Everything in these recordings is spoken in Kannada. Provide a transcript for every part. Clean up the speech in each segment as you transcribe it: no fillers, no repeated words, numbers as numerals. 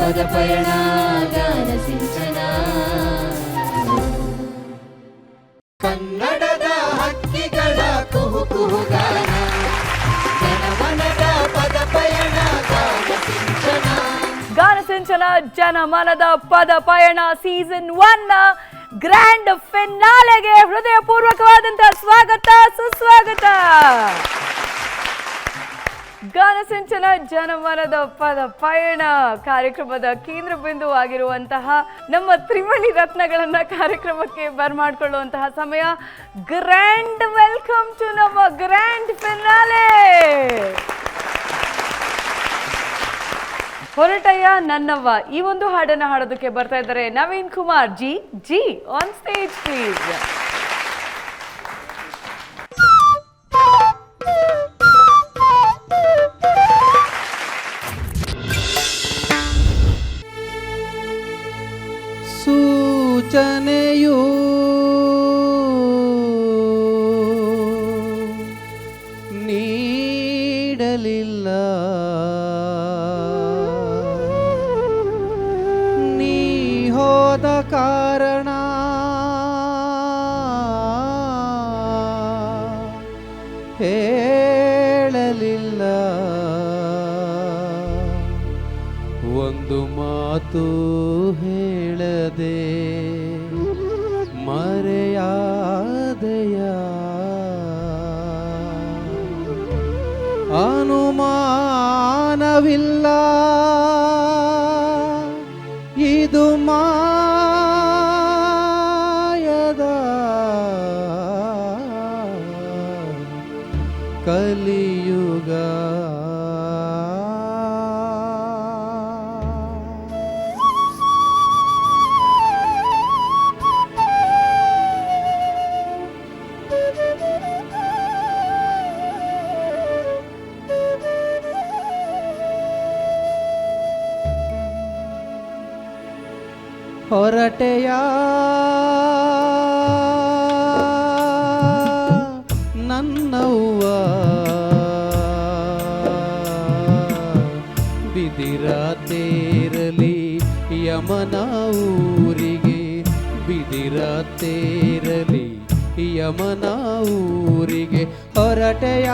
ಪದಪಯಣ ಗಾನ ಸಿಂಚನ. ಕನ್ನಡದ ಹಕ್ಕಿಗಳ ಕುಹು ಕುಹುಗಾನ, ಜನಮನದ ಪದಪಯಣ ಗಾನ ಸಿಂಚನ. ಗಾನ ಸಿಂಚನ ಜನಮನದ ಪದಪಯಣ ಸೀಸನ್ 1 ಗ್ರ್ಯಾಂಡ್ ಫಿನಾಲೆಗೆ ಹೃದಯಪೂರ್ವಕವಾದಂತಹ ಸ್ವಾಗತ ಸುಸ್ವಾಗತ. ಗಾನ ಸಿಂಚನ ಜನಮನದ ಪದ ಪಯಣ ಕಾರ್ಯಕ್ರಮದ ಕೇಂದ್ರ ಬಿಂದು ಆಗಿರುವಂತಹ ನಮ್ಮ ತ್ರಿಮಣಿ ರತ್ನಗಳನ್ನ ಕಾರ್ಯಕ್ರಮಕ್ಕೆ ಬರ್ಮಾಡ್ಕೊಳ್ಳುವಂತಹ ಸಮಯ. ಗ್ರ್ಯಾಂಡ್ ವೆಲ್ಕಮ್ ಟು ನಮ್ಮ ಗ್ರ್ಯಾಂಡ್ ಫಿನಾಲೆ. ಹೊರಟಯ್ಯ ನನ್ನವ್ವ ಈ ಒಂದು ಹಾಡನ್ನ ಹಾಡೋದಕ್ಕೆ ಬರ್ತಾ ಇದ್ದಾರೆ Naveen Kumar G on stage please. ಸೂಚನೆಯು ನೀಡಲಿಲ್ಲ, ನೀ ಹೋದ ಕಾರಣ ಹೇಳಲಿಲ್ಲ, ಒಂದು ಮಾತು ಹೇಳದೆ ಮರೆಯಾದೆಯ. ಅನುಮಾನವಿಲ್ಲ ಇದು ಮಾಯದ ಕಲಿಯುಗ. ಹೊರಟೆಯ ನನ್ನವ್ವ ಬಿದಿರಾತೇರಲಿ ಯಮನ ಊರಿಗೆ, ಬಿದಿರಾತೇರಲಿ ಯಮನ ಊರಿಗೆ. ಹೊರಟೆಯ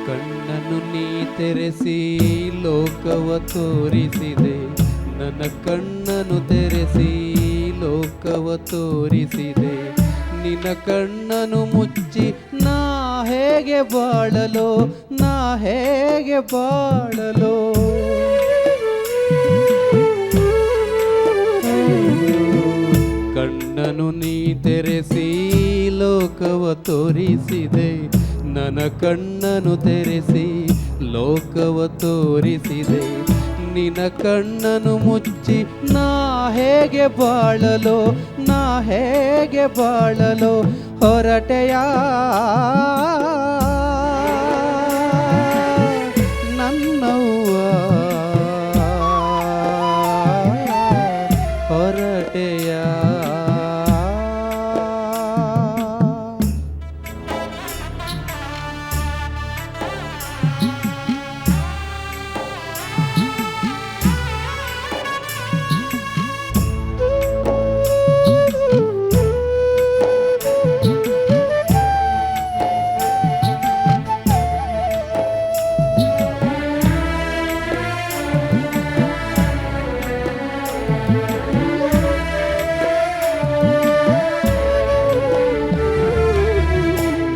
ಕಣ್ಣನ್ನು ನೀ ತೆರೆಸಿ ಲೋಕವ ತೋರಿಸಿದೆ, ನನ್ನ ಕಣ್ಣನ್ನು ತೆರೆಸಿ ಲೋಕವ ತೋರಿಸಿದೆ. ನಿನ್ನ ಕಣ್ಣನ್ನು ಮುಚ್ಚಿ ನಾ ಹೇಗೆ ಬಾಳಲೋ, ನಾ ಹೇಗೆ ಬಾಳಲೋ. ಕಣ್ಣನ್ನು ನೀ ತೆರೆಸಿ ಲೋಕವ ತೋರಿಸಿದೆ, ನನ್ನ ಕಣ್ಣನ್ನು ತೆರೆಸಿ ಲೋಕವ ತೋರಿಸಿದೆ. ನಿನ್ನ ಕಣ್ಣನ್ನು ಮುಚ್ಚಿ ನಾ ಹೇಗೆ ಬಾಳಲೋ, ನಾ ಹೇಗೆ ಬಾಳಲೋ. ಹೊರಟೆಯ ನನ್ನವ್ವ ಹೊರಟೆಯ.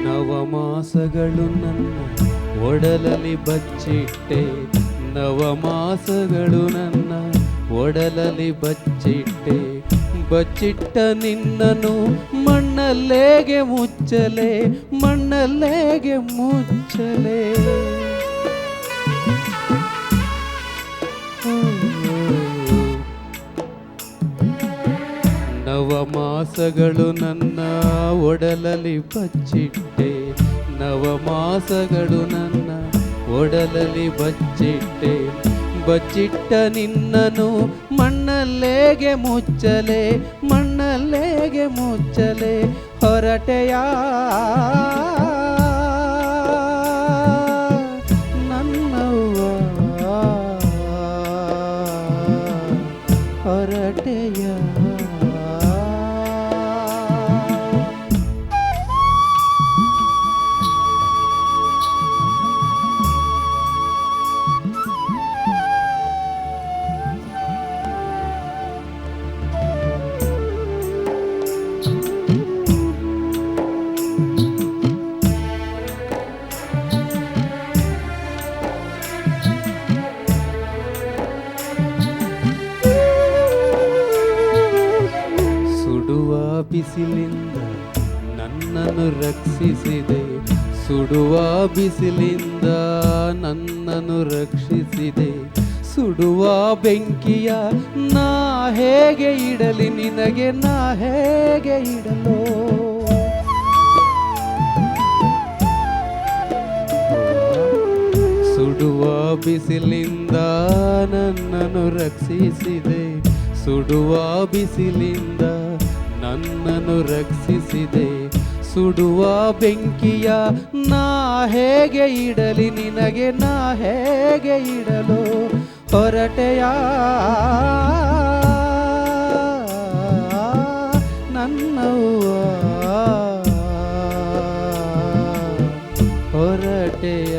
ನವಮಾಸಗಳು ನನ್ನ ಒಡಲಲ್ಲಿ ಬಚ್ಚಿಟ್ಟೆ, ನವಮಾಸಗಳು ನನ್ನ ಒಡಲಲ್ಲಿ ಬಚ್ಚಿಟ್ಟೆ ಬಚ್ಚಿಟ್ಟ ನಿನ್ನನು ಮಣ್ಣಲ್ಲೇಗೆ ಮುಚ್ಚಲೆ ಮಣ್ಣಲ್ಲೇಗೆ ಮುಚ್ಚಲೆ ನವಮಾಸಗಳು ನನ್ನ ಒಡಲಲ್ಲಿ ಬಚ್ಚಿಟ್ಟೆ ನವಮಾಸಗಳು ನನ್ನ ಒಡಲಲ್ಲಿ ಬಚ್ಚಿಟ್ಟೆ ಬಚ್ಚಿಟ್ಟ ನಿನ್ನನು ಮಣ್ಣಲ್ಲೇಗೆ ಮುಚ್ಚಲೆ ಮಣ್ಣಲ್ಲೇಗೆ ಮುಚ್ಚಲೆ ಹೊರಟೆಯ ನನ್ನವ್ವ ಹೊರಟೆಯ ಬಿಸಿಲಿಂದ ನನ್ನನ್ನು ರಕ್ಷಿಸಿದೆ ಸುಡುವ ಬಿಸಿಲಿಂದ ನನ್ನನ್ನು ರಕ್ಷಿಸಿದೆ ಸುಡುವ ಬೆಂಕಿಯ ನಾ ಹೇಗೆ ಇಡಲಿ ನಿನಗೆ ನಾ ಹೇಗೆ ಇಡಲೋ ಸುಡುವ ಬಿಸಿಲಿಂದ ನನ್ನನ್ನು ರಕ್ಷಿಸಿದೆ ಸುಡುವ ಬಿಸಿಲಿಂದ ನನ್ನನ್ನು ರಕ್ಷಿಸಿದೆ ಸುಡುವ ಬೆಂಕಿಯ ನಾ ಹೇಗೆ ಇಡಲಿ ನಿನಗೆ ನಾ ಹೇಗೆ ಇಡಲು ಹೊರಟೆಯ ನನ್ನವ್ವ ಹೊರಟೆಯ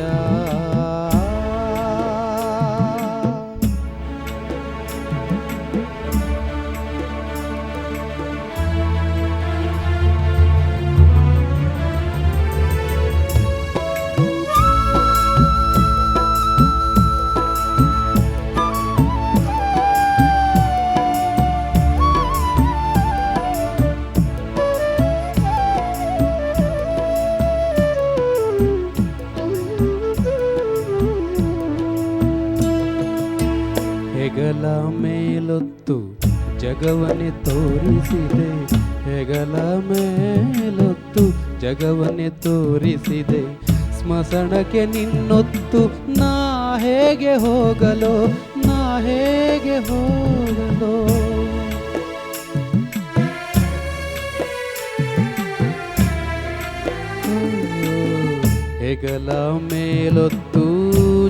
ಹೆಗಲ ಮೇಲೊತ್ತು ಜಗವನ್ನೇ ತೋರಿಸಿದೆ ಹೆಗಲ ಮೇಲೊತ್ತು ಜಗವನ್ನೇ ತೋರಿಸಿದೆ ಸ್ಮಶಾನಕ್ಕೆ ನಿನ್ನೊತ್ತು ನಾ ಹೇಗೆ ಹೋಗಲೋ ನಾ ಹೇಗೆ ಹೋಗಲೋ ಹೆಗಲ ಮೇಲೊತ್ತು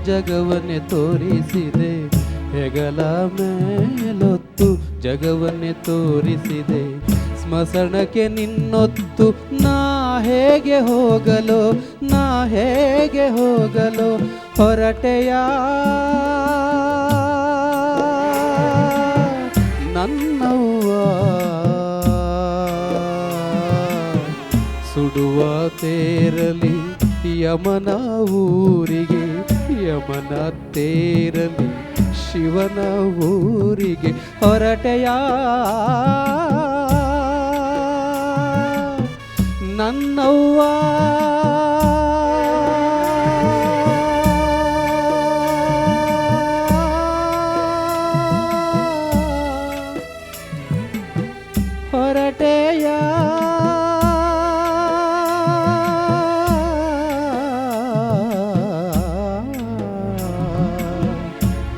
ಜಗವನ್ನೇ ತೋರಿಸಿದೆ ಹೆಗಲ ಮೇಲೊತ್ತು ಜಗವನ್ನೇ ತೋರಿಸಿದೆ ಸ್ಮಶಾನಕ್ಕೆ ನಿನ್ನೊತ್ತು ನಾ ಹೇಗೆ ಹೋಗಲೋ ನಾ ಹೇಗೆ ಹೋಗಲೋ ಹೊರಟೆಯ ನನ್ನವ್ವ ಸುಡುವ ತೇರಲಿ ಯಮನ ಊರಿಗೆ ಯಮನ ತೇರಲಿ ಶಿವನ ಊರಿಗೆ ಹೊರಟೆಯ ನನ್ನವ್ವ ಹೊರಟೆಯ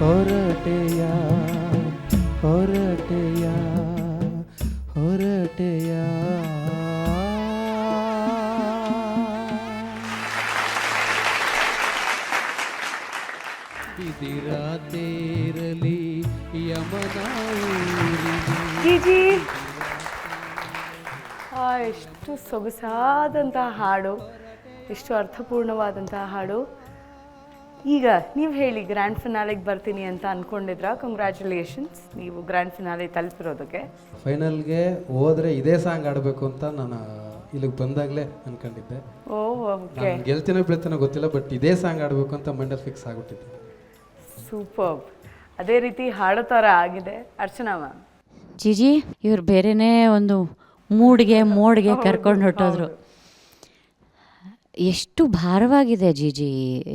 ಹೊರಟೆಯ ಹೊರಟೆಯ ಹೊರಟೆಯ ಬಿದಿರಾತೇರಲಿ ಯಮನ ಜಿಜಿ ಎಷ್ಟು ಸೊಗಸಾದಂತಹ ಹಾಡು ಎಷ್ಟು ಅರ್ಥಪೂರ್ಣವಾದಂತಹ ಹಾಡು ಈಗ ನೀವು ಹೇಳಿ ಗ್ರ್ಯಾಂಡ್ ಫಿನಾಲೆಗೆ ಬರ್ತೀನಿ ಅಂತ ಅಂದ್ಕೊಂಡಿದ್ರಾ ಕಂಗ್ರ್ಯಾಚುಲೇಷನ್ಸ್ ನೀವು ಗ್ರ್ಯಾಂಡ್ ಫಿನಾಲೆ ತಲುಪಿರೋದಕ್ಕೆ ಫೈನಲ್ಗೆ ಹೋದ್ರೆ ಇದೇ ಸಾಂಗ್ ಆಡಬೇಕು ಅಂತ ನಾನು ಇಲ್ಲಿಗೆ ಬಂದಾಗಲೇ ಅನ್ಕೊಂಡಿದ್ದೆ ಓ ಓಕೆ ಗೆಲ್ತೀನೋ ಬೀಳ್ತೀನೋ ಗೊತ್ತಿಲ್ಲ ಬಟ್ ಇದೇ ಸಾಂಗ್ ಆಡಬೇಕು ಅಂತ ಮೈಂಡಲ್ಲಿ ಫಿಕ್ಸ್ ಆಗ್ಬಿಟ್ಟಿದ್ದೆ ಸೂಪರ್. ಅದೇ ರೀತಿ ಹಾಡೋ ಥರ ಆಗಿದೆ ಅರ್ಚನಾ ಮ್ಯಾಮ್. ಜಿಜಿ ಇವ್ರು ಬೇರೆನೇ ಒಂದು ಮೋಡ್ಗೆ ಕರ್ಕೊಂಡು ಹೊಟ್ಟೋದ್ರು. ಎಷ್ಟು ಭಾರವಾಗಿದೆ ಜಿಜಿ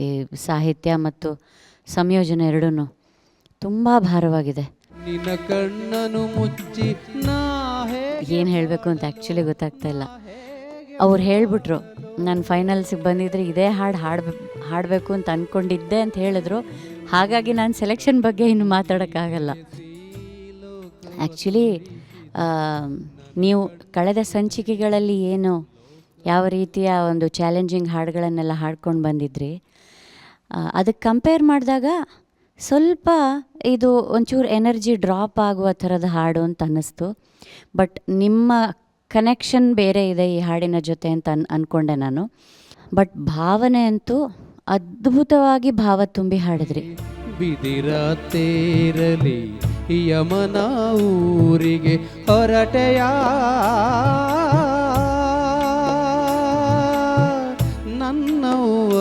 ಈ ಸಾಹಿತ್ಯ ಮತ್ತು ಸಂಯೋಜನೆ ಎರಡೂ ತುಂಬ ಭಾರವಾಗಿದೆ. ನಿನ್ನ ಕಣ್ಣನು ಮುಚ್ಚಿ ನಾ ಏನು ಹೇಳಬೇಕು ಅಂತ ಆ್ಯಕ್ಚುಲಿ ಗೊತ್ತಾಗ್ತಾ ಇಲ್ಲ. ಅವ್ರು ಹೇಳಿಬಿಟ್ರು ನಾನು ಫೈನಲ್ಸಿಗೆ ಬಂದಿದ್ರೆ ಇದೇ ಹಾಡಬೇಕು ಅಂತ ಅಂದ್ಕೊಂಡಿದ್ದೆ ಅಂತ ಹೇಳಿದ್ರು. ಹಾಗಾಗಿ ನಾನು ಸೆಲೆಕ್ಷನ್ ಬಗ್ಗೆ ಇನ್ನು ಮಾತಾಡೋಕ್ಕಾಗಲ್ಲ. ಆ್ಯಕ್ಚುಲಿ ನೀವು ಕಳೆದ ಸಂಚಿಕೆಗಳಲ್ಲಿ ಯಾವ ರೀತಿಯ ಒಂದು ಚಾಲೆಂಜಿಂಗ್ ಹಾಡುಗಳನ್ನೆಲ್ಲ ಹಾಡ್ಕೊಂಡು ಬಂದಿದ್ರಿ, ಅದಕ್ಕೆ ಕಂಪೇರ್ ಮಾಡಿದಾಗ ಸ್ವಲ್ಪ ಇದು ಒಂಚೂರು ಎನರ್ಜಿ ಡ್ರಾಪ್ ಆಗುವ ಥರದ ಹಾಡು ಅಂತ ಅನ್ನಿಸ್ತು. ಬಟ್ ನಿಮ್ಮ ಕನೆಕ್ಷನ್ ಬೇರೆ ಇದೆ ಈ ಹಾಡಿನ ಜೊತೆ ಅಂತ ಅಂದ್ಕೊಂಡೆ ನಾನು. ಬಟ್ ಭಾವನೆ ಅಂತೂ ಅದ್ಭುತವಾಗಿ ಭಾವ ತುಂಬಿ ಹಾಡಿದ್ರಿ. ಬಿದಿರ ತೇರಲಿ ಯಮನ ಊರಿಗೆ ಹೊರಟೆಯ ನನ್ನವ್ವ.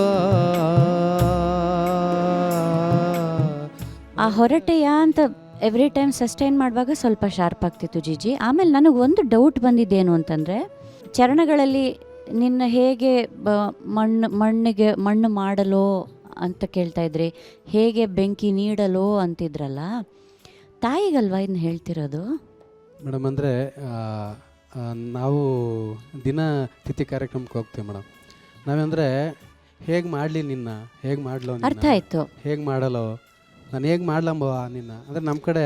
ಆ ಹೊರಟೆಯ ಅಂತ ಎವ್ರಿ ಟೈಮ್ ಸಸ್ಟೈನ್ ಮಾಡುವಾಗ ಸ್ವಲ್ಪ ಶಾರ್ಪ್ ಆಗ್ತಿತ್ತು ಜಿಜಿ. ಆಮೇಲೆ ನನಗೆ ಒಂದು ಡೌಟ್ ಬಂದಿದ್ದೇನು ಅಂತಂದರೆ, ಚರಣಗಳಲ್ಲಿ ನಿನ್ನ ಹೇಗೆ ಮಣ್ಣು ಮಾಡಲೋ ಅಂತ ಕೇಳ್ತಾ ಇದ್ರಿ, ಹೇಗೆ ಬೆಂಕಿ ನೀಡಲೋ ಅಂತಿದ್ರಲ್ಲ, ತಾಯಿಗಲ್ವಾ ಇದನ್ನ ಹೇಳ್ತಿರೋದು? ಮೇಡಮ್ ಅಂದರೆ ನಾವು ದಿನ ತಿಥಿ ಕಾರ್ಯಕ್ರಮಕ್ಕೆ ಹೋಗ್ತೀವಿ ಮೇಡಮ್. ನಾವಂದರೆ ಹೇಗೆ ಮಾಡಲಿ ನಿನ್ನ, ಹೇಗೆ ಮಾಡಲೋ, ಅರ್ಥ ಆಯಿತು, ಹೇಗೆ ಮಾಡಲೋ, ನಾನು ಹೇಗೆ ಮಾಡ್ಲಂಬ ನಿನ್ನ. ಅಂದರೆ ನಮ್ಮ ಕಡೆ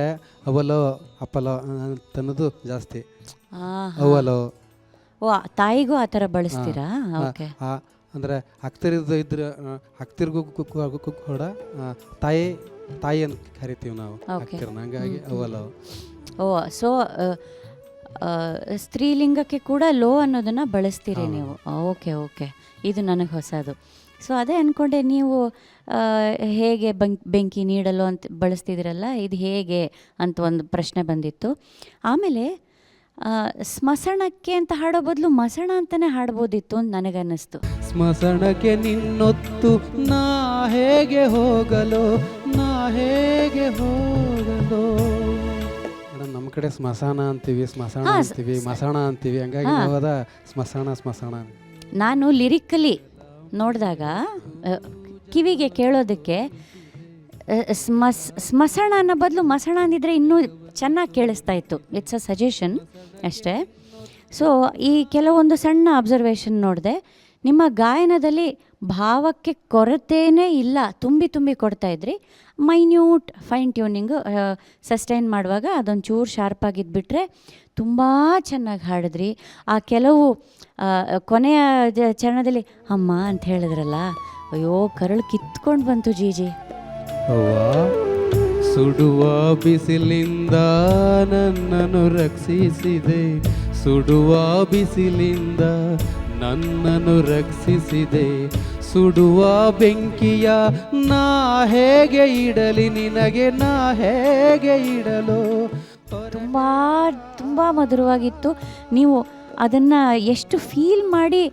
ಅವಲೋ ಅಪ್ಪಲೋ ಅಂತನ್ನೋದು ಜಾಸ್ತಿ. ಅವಲೋ ಓ, ತಾಯಿಗೂ ಆ ಥರ ಬಳಸ್ತೀರಾ? ಓಕೆ. ಅಂದರೆ ಇದ್ರೆ ಅಕ್ತಿರ್ಗೂ ಕೂಡ ತಾಯಿ ಅಂತ ಕರಿತೀವಿ ನಾವು ಅಕ್ತಿರ್ನ, ಹಂಗಾಗಿ ಅವಲೋ. ಓ, ಸೊ ಸ್ತ್ರೀಲಿಂಗಕ್ಕೆ ಕೂಡ ಲೋ ಅನ್ನೋದನ್ನು ಬಳಸ್ತೀರಿ ನೀವು. ಓಕೆ ಓಕೆ, ಇದು ನನಗೆ ಹೊಸದು. ಸೊ ಅದೇ ಅಂದ್ಕೊಂಡೆ, ನೀವು ಹೇಗೆ ಬೆಂಕಿ ನೀಡಲು ಅಂತ ಬಳಸ್ತಿದ್ದೀರಲ್ಲ, ಇದು ಹೇಗೆ ಅಂತ ಒಂದು ಪ್ರಶ್ನೆ ಬಂದಿತ್ತು. ಆಮೇಲೆ ಸ್ಮಶಾನಕ್ಕೆ ಅಂತ ಹಾಡೋ ಬದಲು ಮಸಣ ಅಂತಲೇ ಹಾಡ್ಬೋದಿತ್ತು ಅಂತ ನನಗನ್ನಿಸ್ತು. ಸ್ಮಶಾನಕ್ಕೆ ನಿನ್ನೊತ್ತು ನಾ ಹೇಗೆ ಹೋಗಲು, ನಾ ಹೇಗೆ ಹೋಗಲು. ಮೇಡಮ್ ನಮ್ಮ ಕಡೆ ಸ್ಮಶಾನ ಅಂತೀವಿ, ಸ್ಮಶಾನ ಅಂತೀವಿ, ಮಸಣ ಅಂತೀವಿ, ಹಂಗಾಗಿ ಹೋದ ಸ್ಮಶಾನ. ನಾನು ಲಿರಿಕಲಿ ನೋಡಿದಾಗ ಕಿವಿಗೆ ಕೇಳೋದಕ್ಕೆ ಸ್ಮಶಾನ ಅನ್ನೋ ಬದಲು ಮಸಣ ಅಂದಿದ್ರೆ ಇನ್ನೂ ಚೆನ್ನಾಗಿ ಕೇಳಿಸ್ತಾ ಇತ್ತು. ಇಟ್ಸ್ ಅ ಸಜೆಷನ್ ಅಷ್ಟೇ. ಸೊ ಈ ಕೆಲವೊಂದು ಸಣ್ಣ ಅಬ್ಸರ್ವೇಷನ್ ನೋಡಿದೆ. ನಿಮ್ಮ ಗಾಯನದಲ್ಲಿ ಭಾವಕ್ಕೆ ಕೊರತೆಯೇ ಇಲ್ಲ, ತುಂಬಿ ಕೊಡ್ತಾಯಿದ್ರಿ. ಮೈನ್ಯೂಟ್ ಫೈನ್ ಟ್ಯೂನಿಂಗು ಸಸ್ಟೈನ್ ಮಾಡುವಾಗ ಅದೊಂದು ಚೂರು ಶಾರ್ಪಾಗಿದ್ಬಿಟ್ರೆ ತುಂಬ ಚೆನ್ನಾಗಿ ಹಾಡಿದ್ರಿ. ಆ ಕೆಲವು ಕೊನೆಯ ಚರಣದಲ್ಲಿ ಅಮ್ಮ ಅಂತ ಹೇಳಿದ್ರಲ್ಲ, ಅಯ್ಯೋ ಕರಳು ಕಿತ್ಕೊಂಡು ಬಂತು ಜಿಜಿ. ಸುಡುವ ಬಿಸಿಲಿಂದ ನನ್ನನ್ನು ರಕ್ಷಿಸಿದೆ, ಸುಡುವ ಬಿಸಿಲಿಂದ ನನ್ನನ್ನು ರಕ್ಷಿಸಿದೆ, ಸುಡುವ ಬೆಂಕಿಯ ನಾ ಹೇಗೆ ಇಡಲಿ ನಿನಗೆ, ನಾ ಹೇಗೆ ಇಡಲು. ತುಂಬ ಮಧುರವಾಗಿತ್ತು. ನೀವು ಅದನ್ನು ಎಷ್ಟು ಫೀಲ್ ಮಾಡಿ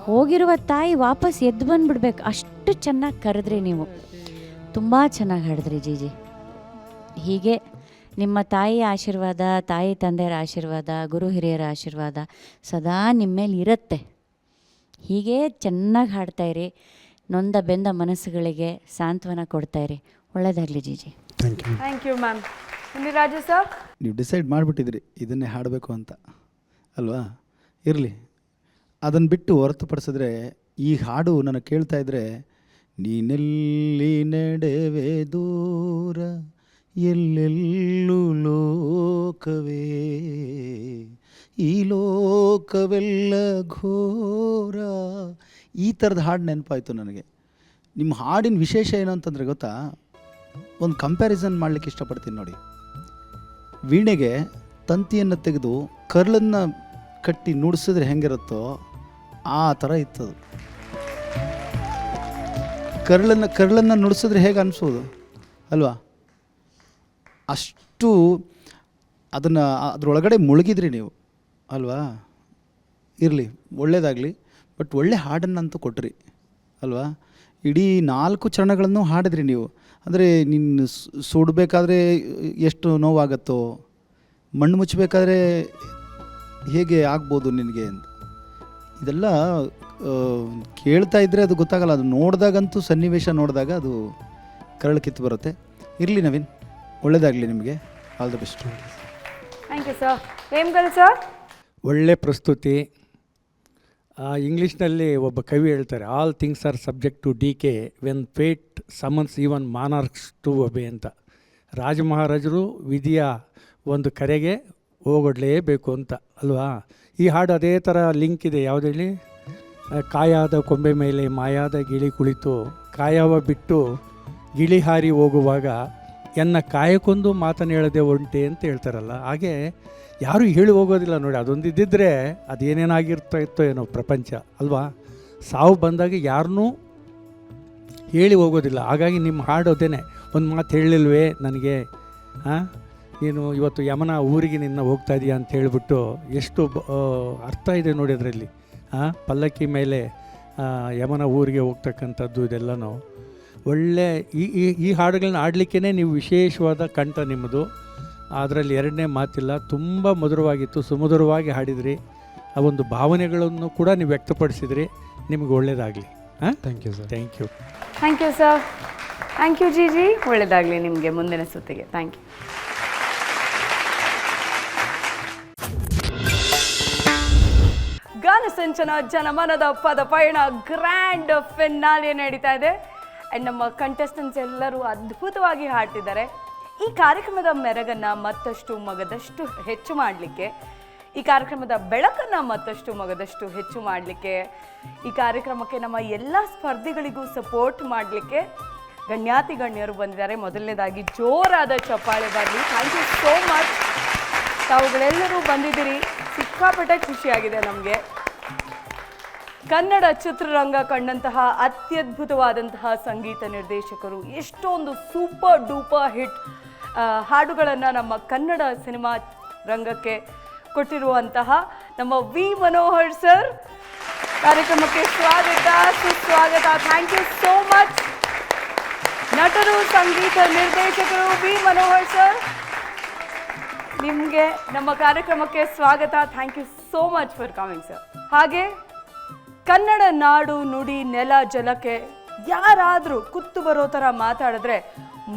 ಹೋಗಿರುವ ತಾಯಿ ವಾಪಸ್ ಎದ್ದು ಬಂದುಬಿಡ್ಬೇಕು, ಅಷ್ಟು ಚೆನ್ನಾಗಿ ಕರೆದ್ರಿ ನೀವು. ತುಂಬ ಚೆನ್ನಾಗಿ ಹಾಡಿದ್ರಿ ಜಿಜಿ. ಹೀಗೆ ನಿಮ್ಮ ತಾಯಿಯ ಆಶೀರ್ವಾದ, ತಾಯಿ ತಂದೆಯರ ಆಶೀರ್ವಾದ, ಗುರು ಹಿರಿಯರ ಆಶೀರ್ವಾದ ಸದಾ ನಿಮ್ಮ ಮೇಲೆ ಇರುತ್ತೆ. ಹೀಗೆ ಚೆನ್ನಾಗಿ ಹಾಡ್ತಾಯಿರಿ. ನೊಂದ ಬೆಂದ ಮನಸ್ಸುಗಳಿಗೆ ಸಾಂತ್ವನ ಕೊಡ್ತಾಯಿರಿ. ಒಳ್ಳೆಯದಾಗಲಿ ಜಿಜಿ. Thank you ma'am. Raju sir, ನೀವು ಡಿಸೈಡ್ ಮಾಡಿಬಿಟ್ಟಿದ್ರಿ ಇದನ್ನೇ ಹಾಡಬೇಕು ಅಂತ ಅಲ್ವಾ? ಇರಲಿ, ಅದನ್ನು ಬಿಟ್ಟು ಹೊರತುಪಡಿಸಿದ್ರೆ ಈ ಹಾಡು ನನಗೆ ಕೇಳ್ತಾ ಇದ್ದರೆ, ನೀನೆಲ್ಲಿ ನಡೆವೆ ದೂರ ಎಲ್ಲೆಲ್ಲೂ ಲೋಕವೇ, ಈ ಲೋಕವೆಲ್ಲ ಘೋರ, ಈ ಥರದ ಹಾಡು ನೆನಪಾಯಿತು ನನಗೆ. ನಿಮ್ಮ ಹಾಡಿನ ವಿಶೇಷ ಏನು ಅಂತಂದರೆ ಗೊತ್ತಾ? ಒಂದು ಕಂಪ್ಯಾರಿಸನ್ ಮಾಡಲಿಕ್ಕೆ ಇಷ್ಟಪಡ್ತೀನಿ ನೋಡಿ. ವೀಣೆಗೆ ತಂತಿಯನ್ನು ತೆಗೆದು ಕರ್ಳನ್ನು ಕಟ್ಟಿ ನುಡಿಸಿದ್ರೆ ಹೆಂಗಿರುತ್ತೋ ಆ ಥರ ಇತ್ತದು. ಕರ್ಳನ್ನು ನುಡಿಸಿದ್ರೆ ಹೇಗೆ ಅನಿಸೋದು ಅಲ್ವಾ? ಅಷ್ಟು ಅದನ್ನು ಅದರೊಳಗಡೆ ಮುಳುಗಿದ್ರಿ ನೀವು ಅಲ್ವಾ? ಇರಲಿ, ಒಳ್ಳೆಯದಾಗಲಿ. ಬಟ್ ಒಳ್ಳೆ ಹಾಡನ್ನಂತೂ ಕೊಟ್ರಿ ಅಲ್ವಾ? ಇಡೀ 4 ಚರಣಗಳನ್ನು ಹಾಡಿದ್ರಿ ನೀವು. ಅಂದರೆ ನಿನ್ನ ಸುಡಬೇಕಾದ್ರೆ ಎಷ್ಟು ನೋವಾಗತ್ತೋ, ಮಣ್ಣು ಮುಚ್ಚಬೇಕಾದ್ರೆ ಹೇಗೆ ಆಗ್ಬೋದು ನಿನಗೆ ಅಂತ ಇದೆಲ್ಲ ಕೇಳ್ತಾ ಇದ್ದರೆ ಅದು ಗೊತ್ತಾಗಲ್ಲ. ಅದು ನೋಡಿದಾಗಂತೂ ಸನ್ನಿವೇಶ ನೋಡಿದಾಗ ಅದು ಕರಳು ಕಿತ್ತು ಬರುತ್ತೆ. ಇರಲಿ ನವೀನ್, ಒಳ್ಳೆಯದಾಗಲಿ ನಿಮಗೆ. All the best. Thank you sir. Vemgal sir. ಒಳ್ಳೆ ಪ್ರಸ್ತುತಿ. ಇಂಗ್ಲೀಷ್ನಲ್ಲಿ ಒಬ್ಬ ಕವಿ ಹೇಳ್ತಾರೆ, all things are subject to decay when fate summons even monarchs to obey ಅಂತ. ರಾಜಮಹಾರಾಜರು ವಿಧಿಯ ಒಂದು ಕರೆಗೆ ಹೋಗೊಡ್ಲೇಬೇಕು ಅಂತ ಅಲ್ವಾ. ಈ ಹಾಡು ಅದೇ ಥರ ಲಿಂಕ್ ಇದೆ. ಯಾವುದು ಹೇಳಿ, ಕಾಯಾದ ಕೊಂಬೆ ಮೇಲೆ ಮಾಯಾದ ಗಿಳಿ ಕುಳಿತು ಕಾಯವ ಬಿಟ್ಟು ಗಿಳಿ ಹಾರಿ ಹೋಗುವಾಗ ಎನ್ನ ಕಾಯಕ್ಕೊಂದು ಮಾತನ್ನು ಹೇಳದೆ ಒಂಟೆ ಅಂತ ಹೇಳ್ತಾರಲ್ಲ. ಹಾಗೆ ಯಾರೂ ಹೇಳಿ ಹೋಗೋದಿಲ್ಲ ನೋಡಿ. ಅದೊಂದು ಇದ್ದಿದ್ದರೆ ಅದೇನೇನಾಗಿರ್ತಾ ಇತ್ತೋ ಏನೋ ಪ್ರಪಂಚ ಅಲ್ವಾ. ಸಾವು ಬಂದಾಗ ಯಾರನ್ನೂ ಹೇಳಿ ಹೋಗೋದಿಲ್ಲ. ಹಾಗಾಗಿ ನಿಮ್ಮ ಹಾಡೋದೇನೆ, ಒಂದು ಮಾತು ಹೇಳಲಿಲ್ವೇ ನನಗೆ, ನೀನು ಇವತ್ತು ಯಮನ ಊರಿಗೆ ನಿನ್ನ ಹೋಗ್ತಾ ಇದೀಯ ಅಂತ ಹೇಳಿಬಿಟ್ಟು ಎಷ್ಟು ಅರ್ಥ ಇದೆ ನೋಡಿ ಅದರಲ್ಲಿ. ಪಲ್ಲಕ್ಕಿ ಮೇಲೆ ಯಮನ ಊರಿಗೆ ಹೋಗ್ತಕ್ಕಂಥದ್ದು ಇದೆಲ್ಲನೂ ಒಳ್ಳೆ ಈ ಹಾಡುಗಳನ್ನ ಆಡಲಿಕ್ಕೇ ನೀವು ವಿಶೇಷವಾದ ಕಂಠ ನಿಮ್ಮದು. ಅದರಲ್ಲಿ ಎರಡನೇ ಮಾತಿಲ್ಲ. ತುಂಬ ಮಧುರವಾಗಿತ್ತು, ಸುಮಧುರವಾಗಿ ಹಾಡಿದ್ರಿ. ಆ ಒಂದು ಭಾವನೆಗಳನ್ನು ಕೂಡ ನೀವು ವ್ಯಕ್ತಪಡಿಸಿದ್ರಿ. ನಿಮಗೆ ಒಳ್ಳೆಯದಾಗಲಿ. Thank you sir. Thank you. Thank you sir. Thank you ji. ಒಳ್ಳೆಯದಾಗಲಿ ನಿಮಗೆ ಮುಂದಿನ ಸುತ್ತಿಗೆ. Thank you. ಗಾನಸಿಂಚನ ಜನಮನದ ಪದ ಪಯಣ ಗ್ರ್ಯಾಂಡ್ ಫಿನಾಲೆ ನಡೀತಾ ಇದೆ. ಆ್ಯಂಡ್ ನಮ್ಮ ಕಂಟೆಸ್ಟೆಂಟ್ಸ್ ಎಲ್ಲರೂ ಅದ್ಭುತವಾಗಿ ಹಾಡ್ತಿದ್ದಾರೆ. ಈ ಕಾರ್ಯಕ್ರಮದ ಮೆರಗನ್ನು ಮತ್ತಷ್ಟು ಮಗದಷ್ಟು ಹೆಚ್ಚು ಮಾಡಲಿಕ್ಕೆ, ಈ ಕಾರ್ಯಕ್ರಮದ ಬೆಳಕನ್ನು ಮತ್ತಷ್ಟು ಮಗದಷ್ಟು ಹೆಚ್ಚು ಮಾಡಲಿಕ್ಕೆ, ಈ ಕಾರ್ಯಕ್ರಮಕ್ಕೆ ನಮ್ಮ ಎಲ್ಲ ಸ್ಪರ್ಧಿಗಳಿಗೂ ಸಪೋರ್ಟ್ ಮಾಡಲಿಕ್ಕೆ ಗಣ್ಯಾತಿ ಗಣ್ಯರು ಬಂದಿದ್ದಾರೆ. ಮೊದಲನೇದಾಗಿ ಜೋರಾದ ಚಪ್ಪಾಳೆ ಬರಲಿ. Thank you so much. ತಾವುಗಳೆಲ್ಲರೂ ಬಂದಿದ್ದೀರಿ, ಸಿಕ್ಕಾಪಟ್ಟೆ ಖುಷಿಯಾಗಿದೆ ನಮಗೆ. ಕನ್ನಡ ಚಿತ್ರರಂಗ ಕಂಡಂತಹ ಅತ್ಯದ್ಭುತವಾದಂತಹ ಸಂಗೀತ ನಿರ್ದೇಶಕರು, ಎಷ್ಟೊಂದು ಸೂಪರ್ ಡೂಪರ್ ಹಿಟ್ ಹಾಡುಗಳನ್ನು ನಮ್ಮ ಕನ್ನಡ ಸಿನಿಮಾ ರಂಗಕ್ಕೆ ಕೊಟ್ಟಿರುವಂತಹ ನಮ್ಮ ವಿ ಮನೋಹರ್ ಸರ್, ಕಾರ್ಯಕ್ರಮಕ್ಕೆ ಸ್ವಾಗತ, ಸುಸ್ವಾಗತ. Thank you so much. ನಟರು, ಸಂಗೀತ ನಿರ್ದೇಶಕರು ವಿ ಮನೋಹರ್ ಸರ್, ನಿಮಗೆ ನಮ್ಮ ಕಾರ್ಯಕ್ರಮಕ್ಕೆ ಸ್ವಾಗತ. Thank you so much for coming sir. ಹಾಗೆ ಕನ್ನಡ ನಾಡು ನುಡಿ ನೆಲ ಜಲಕ್ಕೆ ಯಾರಾದರೂ ಕುತ್ತು ಬರೋ ಥರ ಮಾತಾಡಿದ್ರೆ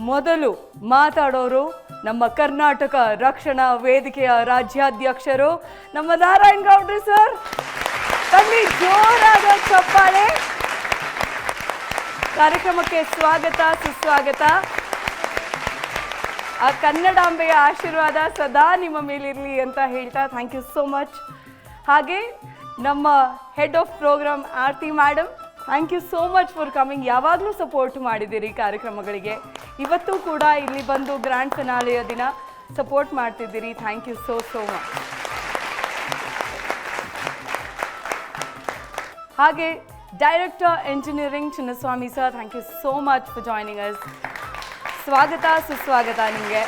ಮೊದಲು ಮಾತಾಡೋರು ನಮ್ಮ ಕರ್ನಾಟಕ ರಕ್ಷಣಾ ವೇದಿಕೆಯ ರಾಜ್ಯಾಧ್ಯಕ್ಷರು ನಮ್ಮ ನಾರಾಯಣ್ ಗೌಡ್ರು ಸರ್. ಬನ್ನಿ, ಜೋರಾದ ಚಪ್ಪಾಳೆ. ಕಾರ್ಯಕ್ರಮಕ್ಕೆ ಸ್ವಾಗತ, ಸುಸ್ವಾಗತ. ಆ ಕನ್ನಡಾಂಬೆಯ ಆಶೀರ್ವಾದ ಸದಾ ನಿಮ್ಮ ಮೇಲಿರಲಿ ಅಂತ ಹೇಳ್ತಾ ಥ್ಯಾಂಕ್ ಯು ಸೋ ಮಚ್. ಹಾಗೆ ನಮ್ಮ head of program Aarti madam, thank you so much for coming. ಯಾವಾಗಲೂ ಸಪೋರ್ಟ್ ಮಾಡಿದ್ದೀರಿ ಕಾರ್ಯಕ್ರಮಗಳಿಗೆ. ಇವತ್ತು ಕೂಡ ಇಲ್ಲಿ ಬಂದು ಗ್ರ್ಯಾಂಡ್ ಫಿನಾಲೆಯ ದಿನ ಸಪೋರ್ಟ್ ಮಾಡ್ತಿದ್ದೀರಿ. Thank you so much. ಹಾಗೆ director engineering Chinnaswamy sir, thank you so much for joining us. ಸ್ವಾಗತ, ಸುಸ್ವಾಗತ ನಿಮಗೆ.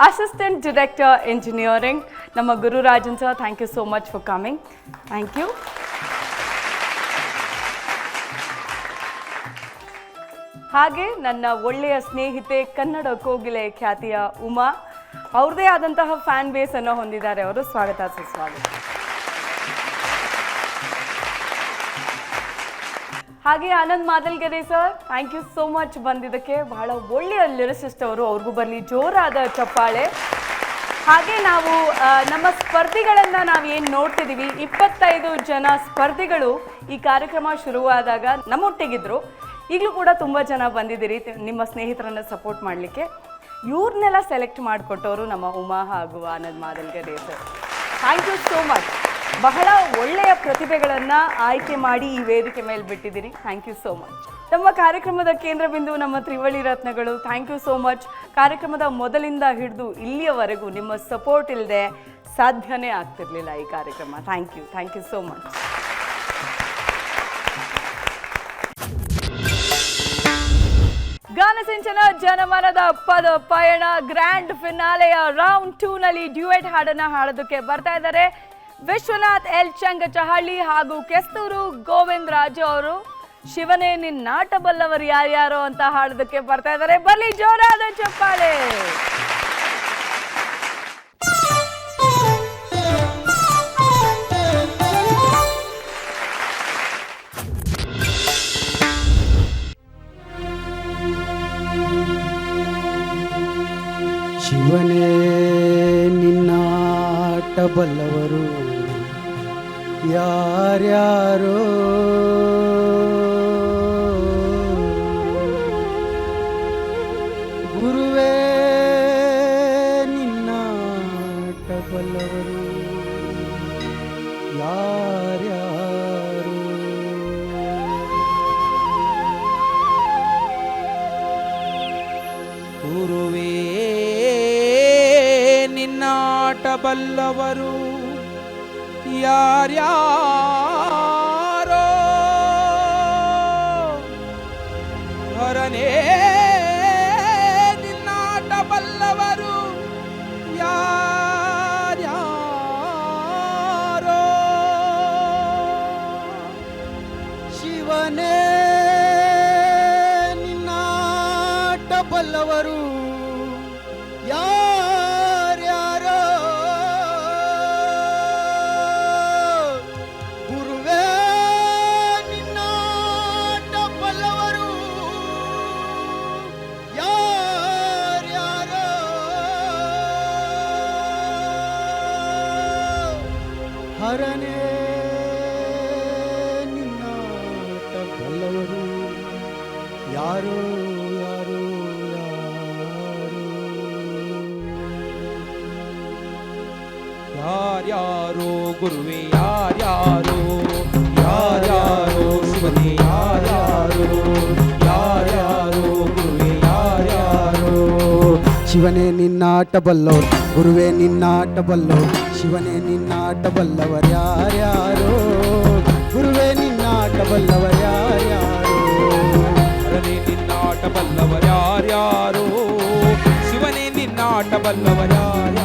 ಅಸಿಸ್ಟೆಂಟ್ ಡೈರೆಕ್ಟರ್ ಇಂಜಿನಿಯರಿಂಗ್ ನಮ್ಮ Gururajan sir, thank you so much for coming. Thank you. ಹಾಗೆ ನನ್ನ ಒಳ್ಳೆಯ ಸ್ನೇಹಿತೆ, ಕನ್ನಡ ಕೋಗಿಲೆ ಖ್ಯಾತಿಯ ಉಮಾ, ಅವ್ರದ್ದೇ ಆದಂತಹ ಫ್ಯಾನ್ ಬೇಸನ್ನು ಹೊಂದಿದ್ದಾರೆ ಅವರು. ಸ್ವಾಗತ, ಸುಸ್ವಾಗತ. ಹಾಗೆ Anand Madalgere sir, thank you so much ಬಂದಿದ್ದಕ್ಕೆ. ಬಹಳ ಒಳ್ಳೆಯ ಲಿರಿಸಿಸ್ಟ್ ಅವರು, ಅವ್ರಿಗೂ ಬರಲಿ ಜೋರಾದ ಚಪ್ಪಾಳೆ. ಹಾಗೆ ನಾವು ನಮ್ಮ ಸ್ಪರ್ಧಿಗಳನ್ನು ನಾವು ಏನು ನೋಡ್ತಿದ್ದೀವಿ, 25 ಜನ ಸ್ಪರ್ಧಿಗಳು ಈ ಕಾರ್ಯಕ್ರಮ ಶುರುವಾದಾಗ ನಮ್ಮೊಟ್ಟಿಗಿದ್ರು. ಈಗಲೂ ಕೂಡ ತುಂಬ ಜನ ಬಂದಿದ್ದೀರಿ ನಿಮ್ಮ ಸ್ನೇಹಿತರನ್ನು ಸಪೋರ್ಟ್ ಮಾಡಲಿಕ್ಕೆ. ಇವ್ರನ್ನೆಲ್ಲ ಸೆಲೆಕ್ಟ್ ಮಾಡಿಕೊಟ್ಟವರು ನಮ್ಮ ಉಮಾ ಹಾಗೂ Anand Madalgere sir. Thank you so much. ಬಹಳ ಒಳ್ಳೆಯ ಪ್ರತಿಭೆಗಳನ್ನು ಆಯ್ಕೆ ಮಾಡಿ ಈ ವೇದಿಕೆ ಮೇಲೆ ಬಿಟ್ಟಿದ್ದೀರಿ. Thank you so much. ನಮ್ಮ ಕಾರ್ಯಕ್ರಮದ ಕೇಂದ್ರ ಬಿಂದು ನಮ್ಮ ತ್ರಿವಳಿ ರತ್ನಗಳು, ಥ್ಯಾಂಕ್ ಯು ಸೋ ಮಚ್. ಕಾರ್ಯಕ್ರಮದ ಮೊದಲಿಂದ ಹಿಡಿದು ಇಲ್ಲಿಯವರೆಗೂ ನಿಮ್ಮ ಸಪೋರ್ಟ್ ಇಲ್ಲದೆ ಸಾಧ್ಯನೇ ಆಗ್ತಿರ್ಲಿಲ್ಲ ಈ ಕಾರ್ಯಕ್ರಮ. Thank you so much. ಗಾನಸಿಂಚನ ಜನಮನದ ಪದ ಪಯಣ ಗ್ರ್ಯಾಂಡ್ ಫಿನಾಲೆಯ ರೌಂಡ್ 2ನಲ್ಲಿ ಡ್ಯೂಯೆಟ್ ಹಾಡನ್ನು ಹಾಡೋದಕ್ಕೆ ಬರ್ತಾ ಇದ್ದಾರೆ ವಿಶ್ವನಾಥ್ ಎಲ್ ಚಂಗಚಹಳ್ಳಿ ಹಾಗೂ ಕೆಸ್ತೂರು ಗೋವಿಂದ ರಾಜು ಅವರು ಶಿವನೇ ನಿನ್ನಾಟ ಬಲ್ಲವರು ಯಾರ್ಯಾರೋ ಅಂತ ಹಾಡೋದಕ್ಕೆ ಬರ್ತಾ ಇದ್ದಾರೆ. ಬನ್ನಿ ಜೋರಾದ ಚಪ್ಪಾಳೆ. ಶಿವನೇ ನಿನ್ನಾಟ ಬಲ್ಲವರು ಯಾರ್ಯಾರೋ, ಗುರುವೇ ನಿನ್ನಾಟ ಬಲ್ಲವರು ಯಾರ್ಯಾರೋ. ಗುರುವೇ ನಿನ್ನಾಟ ಬಲ್ಲವರು ಯಾರ್ಯಾರೋ, ಹರನೇ ನಿನ್ನಾಟ ಬಲ್ಲವರು ಯಾರ್ಯಾರೋ. ಶಿವನೇ ನಿನ್ನಾಟ ಬಲ್ಲವರು ಯಾರ್ಯಾರೋ, ಗುರುವೇ ನಿನ್ನಾಟ ಬಲ್ಲವರು ಯಾರ್ಯಾರೋ. ಹರನೇ ನಿನ್ನಾಟ ಬಲ್ಲವರು ಯಾರೋ ಯಾರೋ ಯಾರೋ. ಯಾರ್ಯಾರೋ ಗುರುವೇ ಯಾರ್ಯಾರೋ, ಯಾರ್ಯಾರೋ ಶಿವನೇ ಯಾರ್ಯಾರೋ, ಯಾರ್ಯಾರೋ ಗುರುವೇ ಯಾರ್ಯಾರೋ. ಶಿವನೇ ನಿನ್ನಾಟ ಬಲ್ಲವರು ಗುರುವೇ ನಿನ್ನಾಟ ಬಲ್ಲವರು, ಶಿವನೇ ನಿನ್ನಾಟ ಬಲ್ಲವರು ಯಾರ್ಯಾರೋ, ಗುರುವೇ ನಿನ್ನಾಟ ಬಲ್ಲವರು ಯಾರ್ಯಾರೋ. ಹರನೇ ನಿನ್ನಾಟ ಬಲ್ಲವರ್ಯಾರ್ಯಾರೋ, ಶಿವನೇ ನಿನ್ನಾಟ ಬಲ್ಲವರ್ಯಾರ್ಯಾರೋ.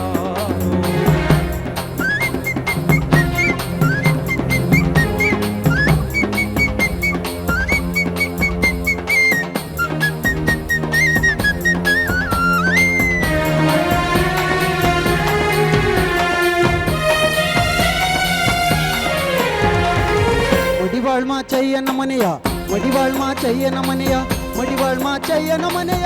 ಮಡಿವಾಳ್ ಮಾಚಯ್ಯನ ಮನೆಯ, ಮಡಿವಾಳ್ ಮಾಚಯ್ಯನ ಮನೆಯ, ಮಡಿವಾಳ್ ಮಾಚಯ್ಯನ ಮನೆಯ.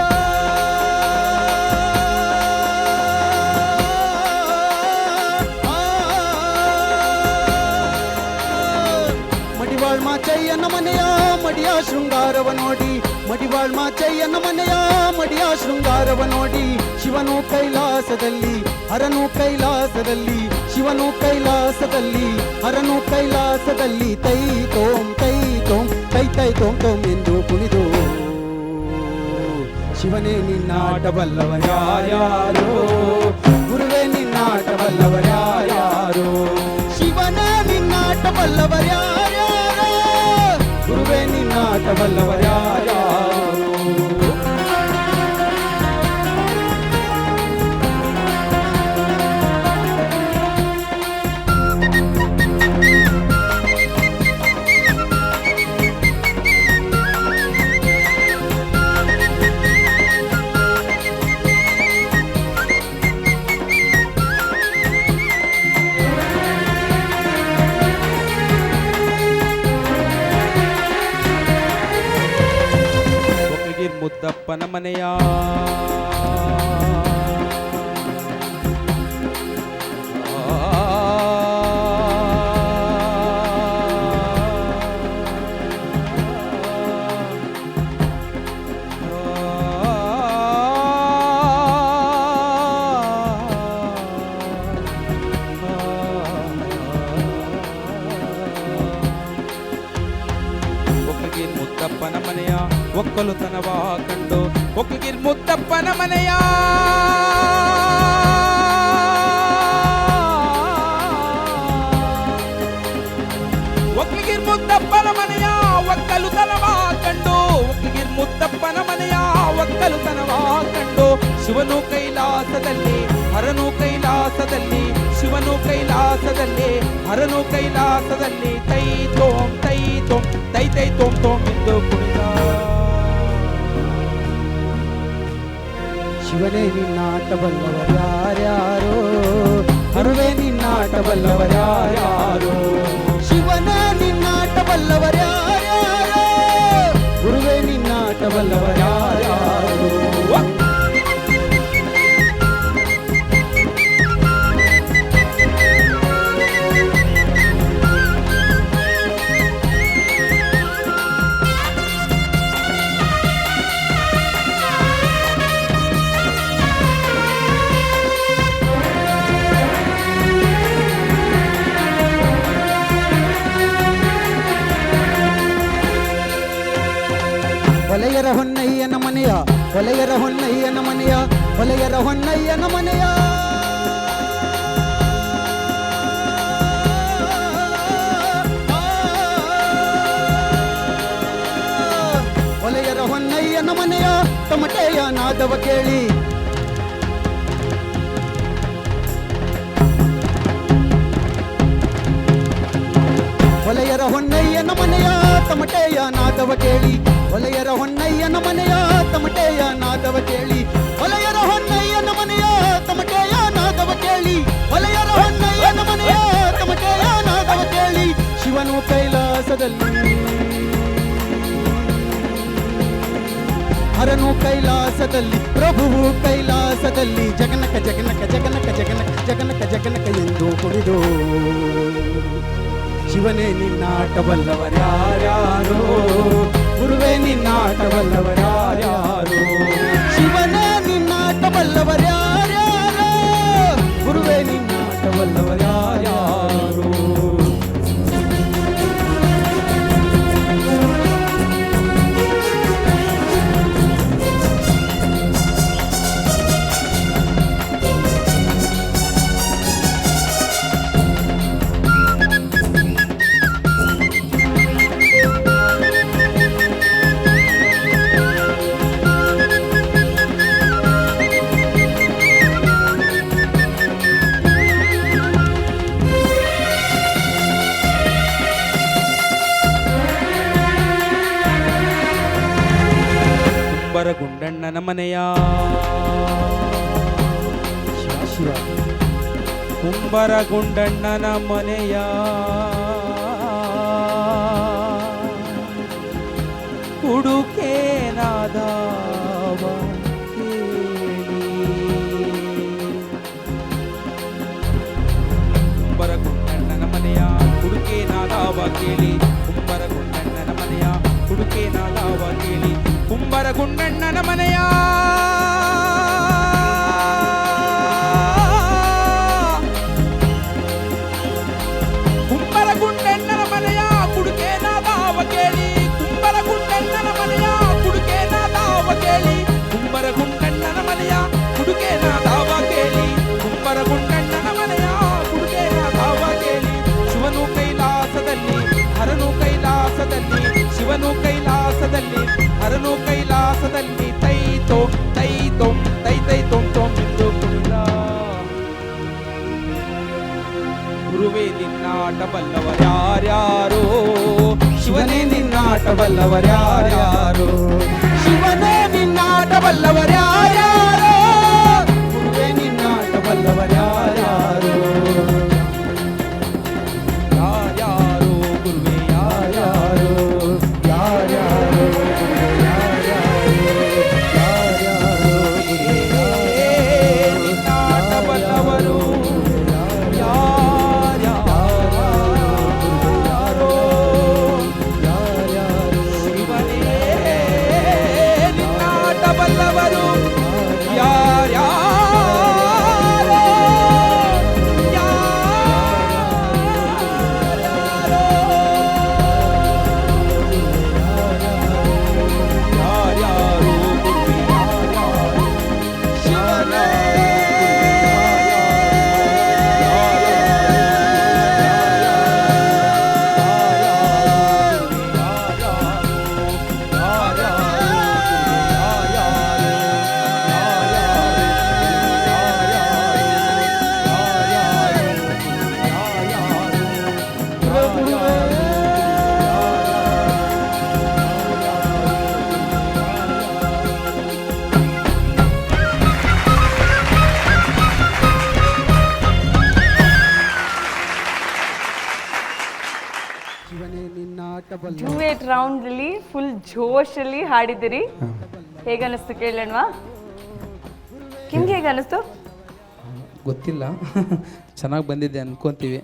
ಮಡಿವಾಳ್ ಮಾಚಯ್ಯನ ಮನೆಯ ಮಡಿಯ ಶೃಂಗಾರವ ನೋಡಿ, ಮಡಿವಾಳ್ ಮಾಚಯ್ಯನ ಮನೆಯ ಮಡಿಯ ಶೃಂಗಾರವ ನೋಡಿ. ಶಿವನು ಕೈಲಾಸದಲ್ಲಿ ಹರನು ಕೈಲಾಸದಲ್ಲಿ, ಶಿವನು ಕೈಲಾಸದಲ್ಲಿ ಹರನು ಕೈಲಾಸದಲ್ಲಿ. ತೈ ತೋಂ ತೈ ತೋಂ ತೈ ತೈ ತೋಂ ತೋಂ ಎಂದು ಕುಣಿದು ಶಿವನೇ ನಿನ್ನಾಟ ಬಲ್ಲವರ್ಯಾರ್ಯಾರೋ, ಗುರುವೇ ನಿನ್ನಾಟ ಬಲ್ಲವರ್ಯಾರ್ಯಾರೋ. ಶಿವನೇ ನಿನ್ನಾಟ ಬಲ್ಲವರ್ಯಾರ್ಯಾರೋ, ಗುರುವೇ ನಿನ್ನಾಟ ಬಲ್ಲವರ್ಯಾರ್ಯಾರೋ. ಮುದ್ದಪ್ಪನ ಮನೆಯ, ಮುದ್ದಪ್ಪನ ಮನೆಯ ಒಕ್ಕಲುತನವ ಕಂಡು, ಒಕ್ಕಗಿರ್ ಮುದ್ದಪ್ಪನ ಮನೆಯ ಒಕ್ಕಗಿರ್ ಮುದ್ದಪ್ಪನ ಮನೆಯ ಒಕ್ಕಲುತನವ ಕಂಡು, ಒಕ್ಕಗಿರ್ ಮುದ್ದಪ್ಪನ ಮನೆಯ ಒಕ್ಕಲುತನವ ಕಂಡು. ಶಿವನು ಕೈಲಾಸದಲ್ಲಿ ಹರನು ಕೈಲಾಸದಲ್ಲಿ, ಶಿವ ಶಿವನು ಕೈಲಾಸದಲ್ಲಿ ಹರನು ಕೈಲಾಸದಲ್ಲಿ ತೈ ತೋಂ ತೈ ತೋಂ ತೈ ತೈ ತೋಂ ತೋಂ ಎಂದು ಕುಣಿದ. ಶಿವನೇ ನಿನ್ನಾಟ ಬಲ್ಲವರ್ಯಾರ್ಯಾರೋ, ಗುರುವೇ ನಿನ್ನಾಟ ಬಲ್ಲವರ್ಯಾರ್ಯಾರೋ. ಶಿವನೇ ನಿನ್ನಾಟ ಬಲ್ಲವರ್ಯಾರ್ಯಾರೋ, ಗುರುವೇ ನಿನ್ನಾಟ ಬಲ್ಲವರ್ಯಾರ್ಯಾರೋ. ಹೊಲೆಯರ ಹೊನ್ನಯ್ಯನ ಮನೆಯ, ಹೊಲೆಯರ ಹೊನ್ನಯ್ಯನ ಮನೆಯ, ಹೊಲೆಯರ ಹೊನ್ನಯ್ಯನ ಮನೆಯ. ಹೊಲೆಯರ ಹೊನ್ನಯ್ಯನ ಮನೆಯ ತಮಟೆಯ ನಾದವ ಕೇಳಿ, ಹೊಲೆಯರ ಹೊನ್ನಯ್ಯನ ಮನೆಯ ತಮಟೆಯ ನಾದವ ಕೇಳಿ, ಹೊಲೆಯರ ಹೊನ್ನಯ್ಯನ ಮನೆಯ ತಮಟೆಯ ನಾದವ ಕೇಳಿ, ಹೊಲೆಯರ ಹೊನ್ನಯ್ಯನ ಮನೆಯ ತಮಟೆಯ ನಾದವ ಕೇಳಿ, ಹೊಲೆಯರ ಹೊನ್ನಯ್ಯನ ಮನೆಯ ತಮಟೆಯ ನಾದವ ಕೇಳಿ. ಶಿವನು ಕೈಲಾಸದಲ್ಲಿ ಹರನು ಕೈಲಾಸದಲ್ಲಿ ಪ್ರಭುವು ಕೈಲಾಸದಲ್ಲಿ ಜಗನಕ ಜಗನಕ ಜಗನಕ ಜಗನಕ ಜಗನಕ ಜಗನಕ ಎಂದು ಕುಣಿದು. ಶಿವನೇ ನಿನ್ನಾಟ ಬಲ್ಲವರ್ಯಾರ್ಯಾರೋ, ಗುರುವೇ ನಿನ್ನಾಟ ಬಲ್ಲವರ್ಯಾರ್ಯಾರೋ. ಶಿವನೇ ನಿನ್ನಾಟ ಬಲ್ಲವರ್ಯಾರ್ಯಾರೋ, ಗುರುವೇ ನಿನ್ನಾಟ ಬಲ್ಲವರ್ಯಾರ್ಯಾರೋ. ಕುಂಬರಗುಂಡಣ್ಣನ ಮನೆಯ, ಶಿವ ಕುಂಬರಗುಂಡಣ್ಣನ ಮನೆಯ ಹುಡುಕೇನಾದವ ಕೇಳಿ. ಕುಂಬರಗುಂಡಣ್ಣನ ಮನೆಯ ಹುಡುಕೇನಾದವ ಕೇಳಿ, ಕುಂಬರಗುಂಡಣ್ಣನ ಮನೆಯ ಹುಡುಕೇನಾದವ ಕೇಳಿ. ಕುಂಬರಗುಂಡಣ್ಣನ ಮನೆಯ ಕುಂಬರಗುಂಡಣ್ಣನ ಮನೆಯ ಕುಡುಕೇನಾದವ ಕೇಳಿ, ಕುಂಬರಗುಂಡಣ್ಣನ ಮನೆಯ ಕುಡುಕೇನಾದವ ಕೇಳಿ, ಕುಂಬರಗುಂಡಣ್ಣನ ಮನೆಯ ಕುಡುಕೇನಾದವ ಕೇಳಿ, ಕುಂಬರಗುಂಡಣ್ಣನ ಮನೆಯ ಕುಡುಕೇನಾದವ ಕೇಳಿ. ಶಿವನು ಕೈಲಾಸದಲ್ಲಿ ಹರನು ಕೈಲಾಸದಲ್ಲಿ, ಶಿವನು ಕೈಲಾಸದಲ್ಲಿ ಹರನು ಕೈಲಾಸದಲ್ಲಿ ತೈ ತೋಂ ತೈ ತೋಂ ತೈ ತೈ ತೋಂ ತೋಂ ಎಂದು ಕುಣಿದ. ಗುರುವೇ ನಿನ್ನಾಟ ಬಲ್ಲವರ್ಯಾರ್ಯಾರೋ, ಶಿವನೇ ನಿನ್ನಾಟ ಬಲ್ಲವರ್ಯಾರ್ಯಾರೋ. ಶಿವನೇ ನಿನ್ನಾಟ ಬಲ್ಲವರ್ಯಾರ್ಯಾರೋ, ಗುರುವೇ ನಿನ್ನಾಟ ಬಲ್ಲವರ್ಯಾರ್ಯಾರೋ. ಯಾರ್ಯಾರೋ ಗುರುವೇ ಯಾರ್ಯಾರೋ, ಯಾರ್ಯಾರೋ ಗುರುವೇ ಯಾರ್ಯಾರೋ, ಯಾರ್ಯಾರೋ ನಿನ್ನಾಟ ಬಲ್ಲವರು ಯಾರ್ಯಾರೋ. ಶಿವನೇ ನಿನ್ನಾಟ ಬಲ್ಲವರು ಯಾರ್ಯಾರೋ, ಡ್ಯೂಯೆಟ್ ರೌಂಡಲ್ಲಿ ಫುಲ್ ಜೋಶಲ್ಲಿ ಹಾಡಿದಿರಿ. ಹೇಗನ್ನಿಸ್ತು ಕೇಳೋಣವಾ? ನಿಮ್ಗೆ ಹೇಗೆ ಅನ್ನಿಸ್ತು? ಗೊತ್ತಿಲ್ಲ, ಚೆನ್ನಾಗಿ ಬಂದಿದೆ ಅನ್ಕೊಂತೀವಿ,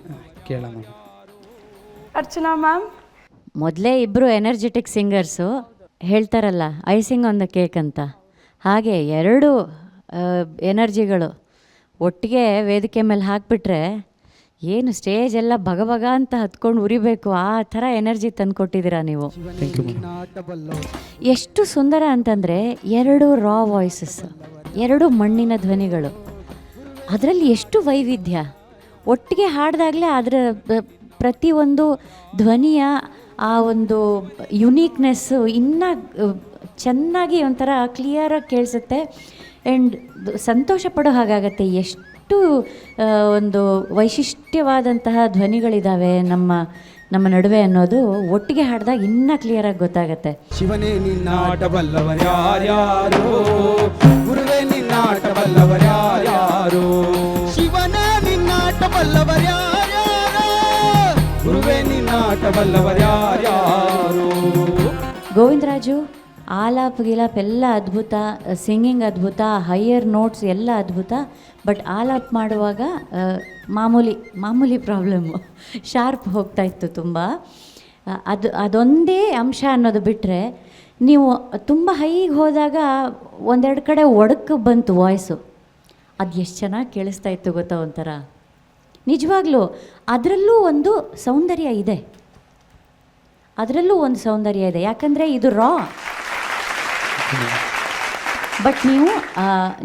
ಕೇಳೋಣ. ಅರ್ಚನಾ ಮ್ಯಾಮ್, ಮೊದಲೇ ಇಬ್ಬರು ಎನರ್ಜೆಟಿಕ್ ಸಿಂಗರ್ಸು ಹೇಳ್ತಾರಲ್ಲ ಐಸಿಂಗ್ ಆನ್ ದ ಕೇಕ್ ಅಂತ, ಹಾಗೆ ಎರಡು ಎನರ್ಜಿಗಳು ಒಟ್ಟಿಗೆ ವೇದಿಕೆ ಮೇಲೆ ಹಾಕಿಬಿಟ್ರೆ ಏನು ಸ್ಟೇಜ್ ಎಲ್ಲ ಬಗಬಗ ಅಂತ ಹತ್ಕೊಂಡು ಉರಿಬೇಕು, ಆ ಥರ ಎನರ್ಜಿ ತಂದು ಕೊಟ್ಟಿದ್ದೀರಾ ನೀವು. ಎಷ್ಟು ಸುಂದರ ಅಂತಂದರೆ ಎರಡು ರಾ ವಾಯ್ಸಸ್, ಎರಡು ಮಣ್ಣಿನ ಧ್ವನಿಗಳು, ಅದರಲ್ಲಿ ಎಷ್ಟು ವೈವಿಧ್ಯ. ಒಟ್ಟಿಗೆ ಹಾಡಿದಾಗಲೇ ಅದರ ಪ್ರತಿಯೊಂದು ಧ್ವನಿಯ ಆ ಒಂದು ಯುನೀಕ್ನೆಸ್ಸು ಇನ್ನೂ ಚೆನ್ನಾಗಿ ಒಂಥರ ಕ್ಲಿಯರಾಗಿ ಕೇಳಿಸುತ್ತೆ. ಆ್ಯಂಡ್ ಸಂತೋಷ ಪಡೋ ಹಾಗಾಗತ್ತೆ. ಎಷ್ಟು ಒಂದು ವೈಶಿಷ್ಟ್ಯವಾದಂತಹ ಧ್ವನಿಗಳಿದ್ದಾವೆ ನಮ್ಮ ನಡುವೆ ಅನ್ನೋದು ಒಟ್ಟಿಗೆ ಹಾಡಿದಾಗ ಇನ್ನೂ ಕ್ಲಿಯರಾಗಿ ಗೊತ್ತಾಗತ್ತೆ. ಶಿವನೇ ನಿನ್ನಾಟ ಬಲ್ಲವರ್ಯಾರ್ಯಾರೋ, ಗುರುವೇ ನಿನ್ನಾಟ ಬಲ್ಲವರ್ಯಾರ್ಯಾರೋ, ಶಿವನೇ ನಿನ್ನಾಟ ಬಲ್ಲವರ್ಯಾರ್ಯಾರೋ, ಗುರುವೇ ನಿನ್ನಾಟ ಬಲ್ಲವರ್ಯಾರ್ಯಾರೋ. ಗೋವಿಂದರಾಜು ಆಲಾಪ್ ಗಿಲಾಪ್ ಎಲ್ಲ ಅದ್ಭುತ, ಸಿಂಗಿಂಗ್ ಅದ್ಭುತ, ಹೈಯರ್ ನೋಟ್ಸ್ ಎಲ್ಲ ಅದ್ಭುತ. ಬಟ್ ಆಲಾಪ್ ಮಾಡುವಾಗ ಮಾಮೂಲಿ ಪ್ರಾಬ್ಲಮ್ಮು, ಶಾರ್ಪ್ ಹೋಗ್ತಾ ಇತ್ತು ತುಂಬ. ಅದೊಂದೇ ಅಂಶ ಅನ್ನೋದು ಬಿಟ್ಟರೆ, ನೀವು ತುಂಬ ಹೈಗೆ ಹೋದಾಗ ಒಂದೆರಡು ಕಡೆ ಒಡಕ್ಕೆ ಬಂತು ವಾಯ್ಸು, ಅದು ಎಷ್ಟು ಚೆನ್ನಾಗಿ ಕೇಳಿಸ್ತಾ ಇತ್ತು ಗೊತ್ತಾ ಒಂಥರ. ನಿಜವಾಗ್ಲೂ ಅದರಲ್ಲೂ ಒಂದು ಸೌಂದರ್ಯ ಇದೆ, ಯಾಕಂದರೆ ಇದು ರಾ. ಬಟ್ ನೀವು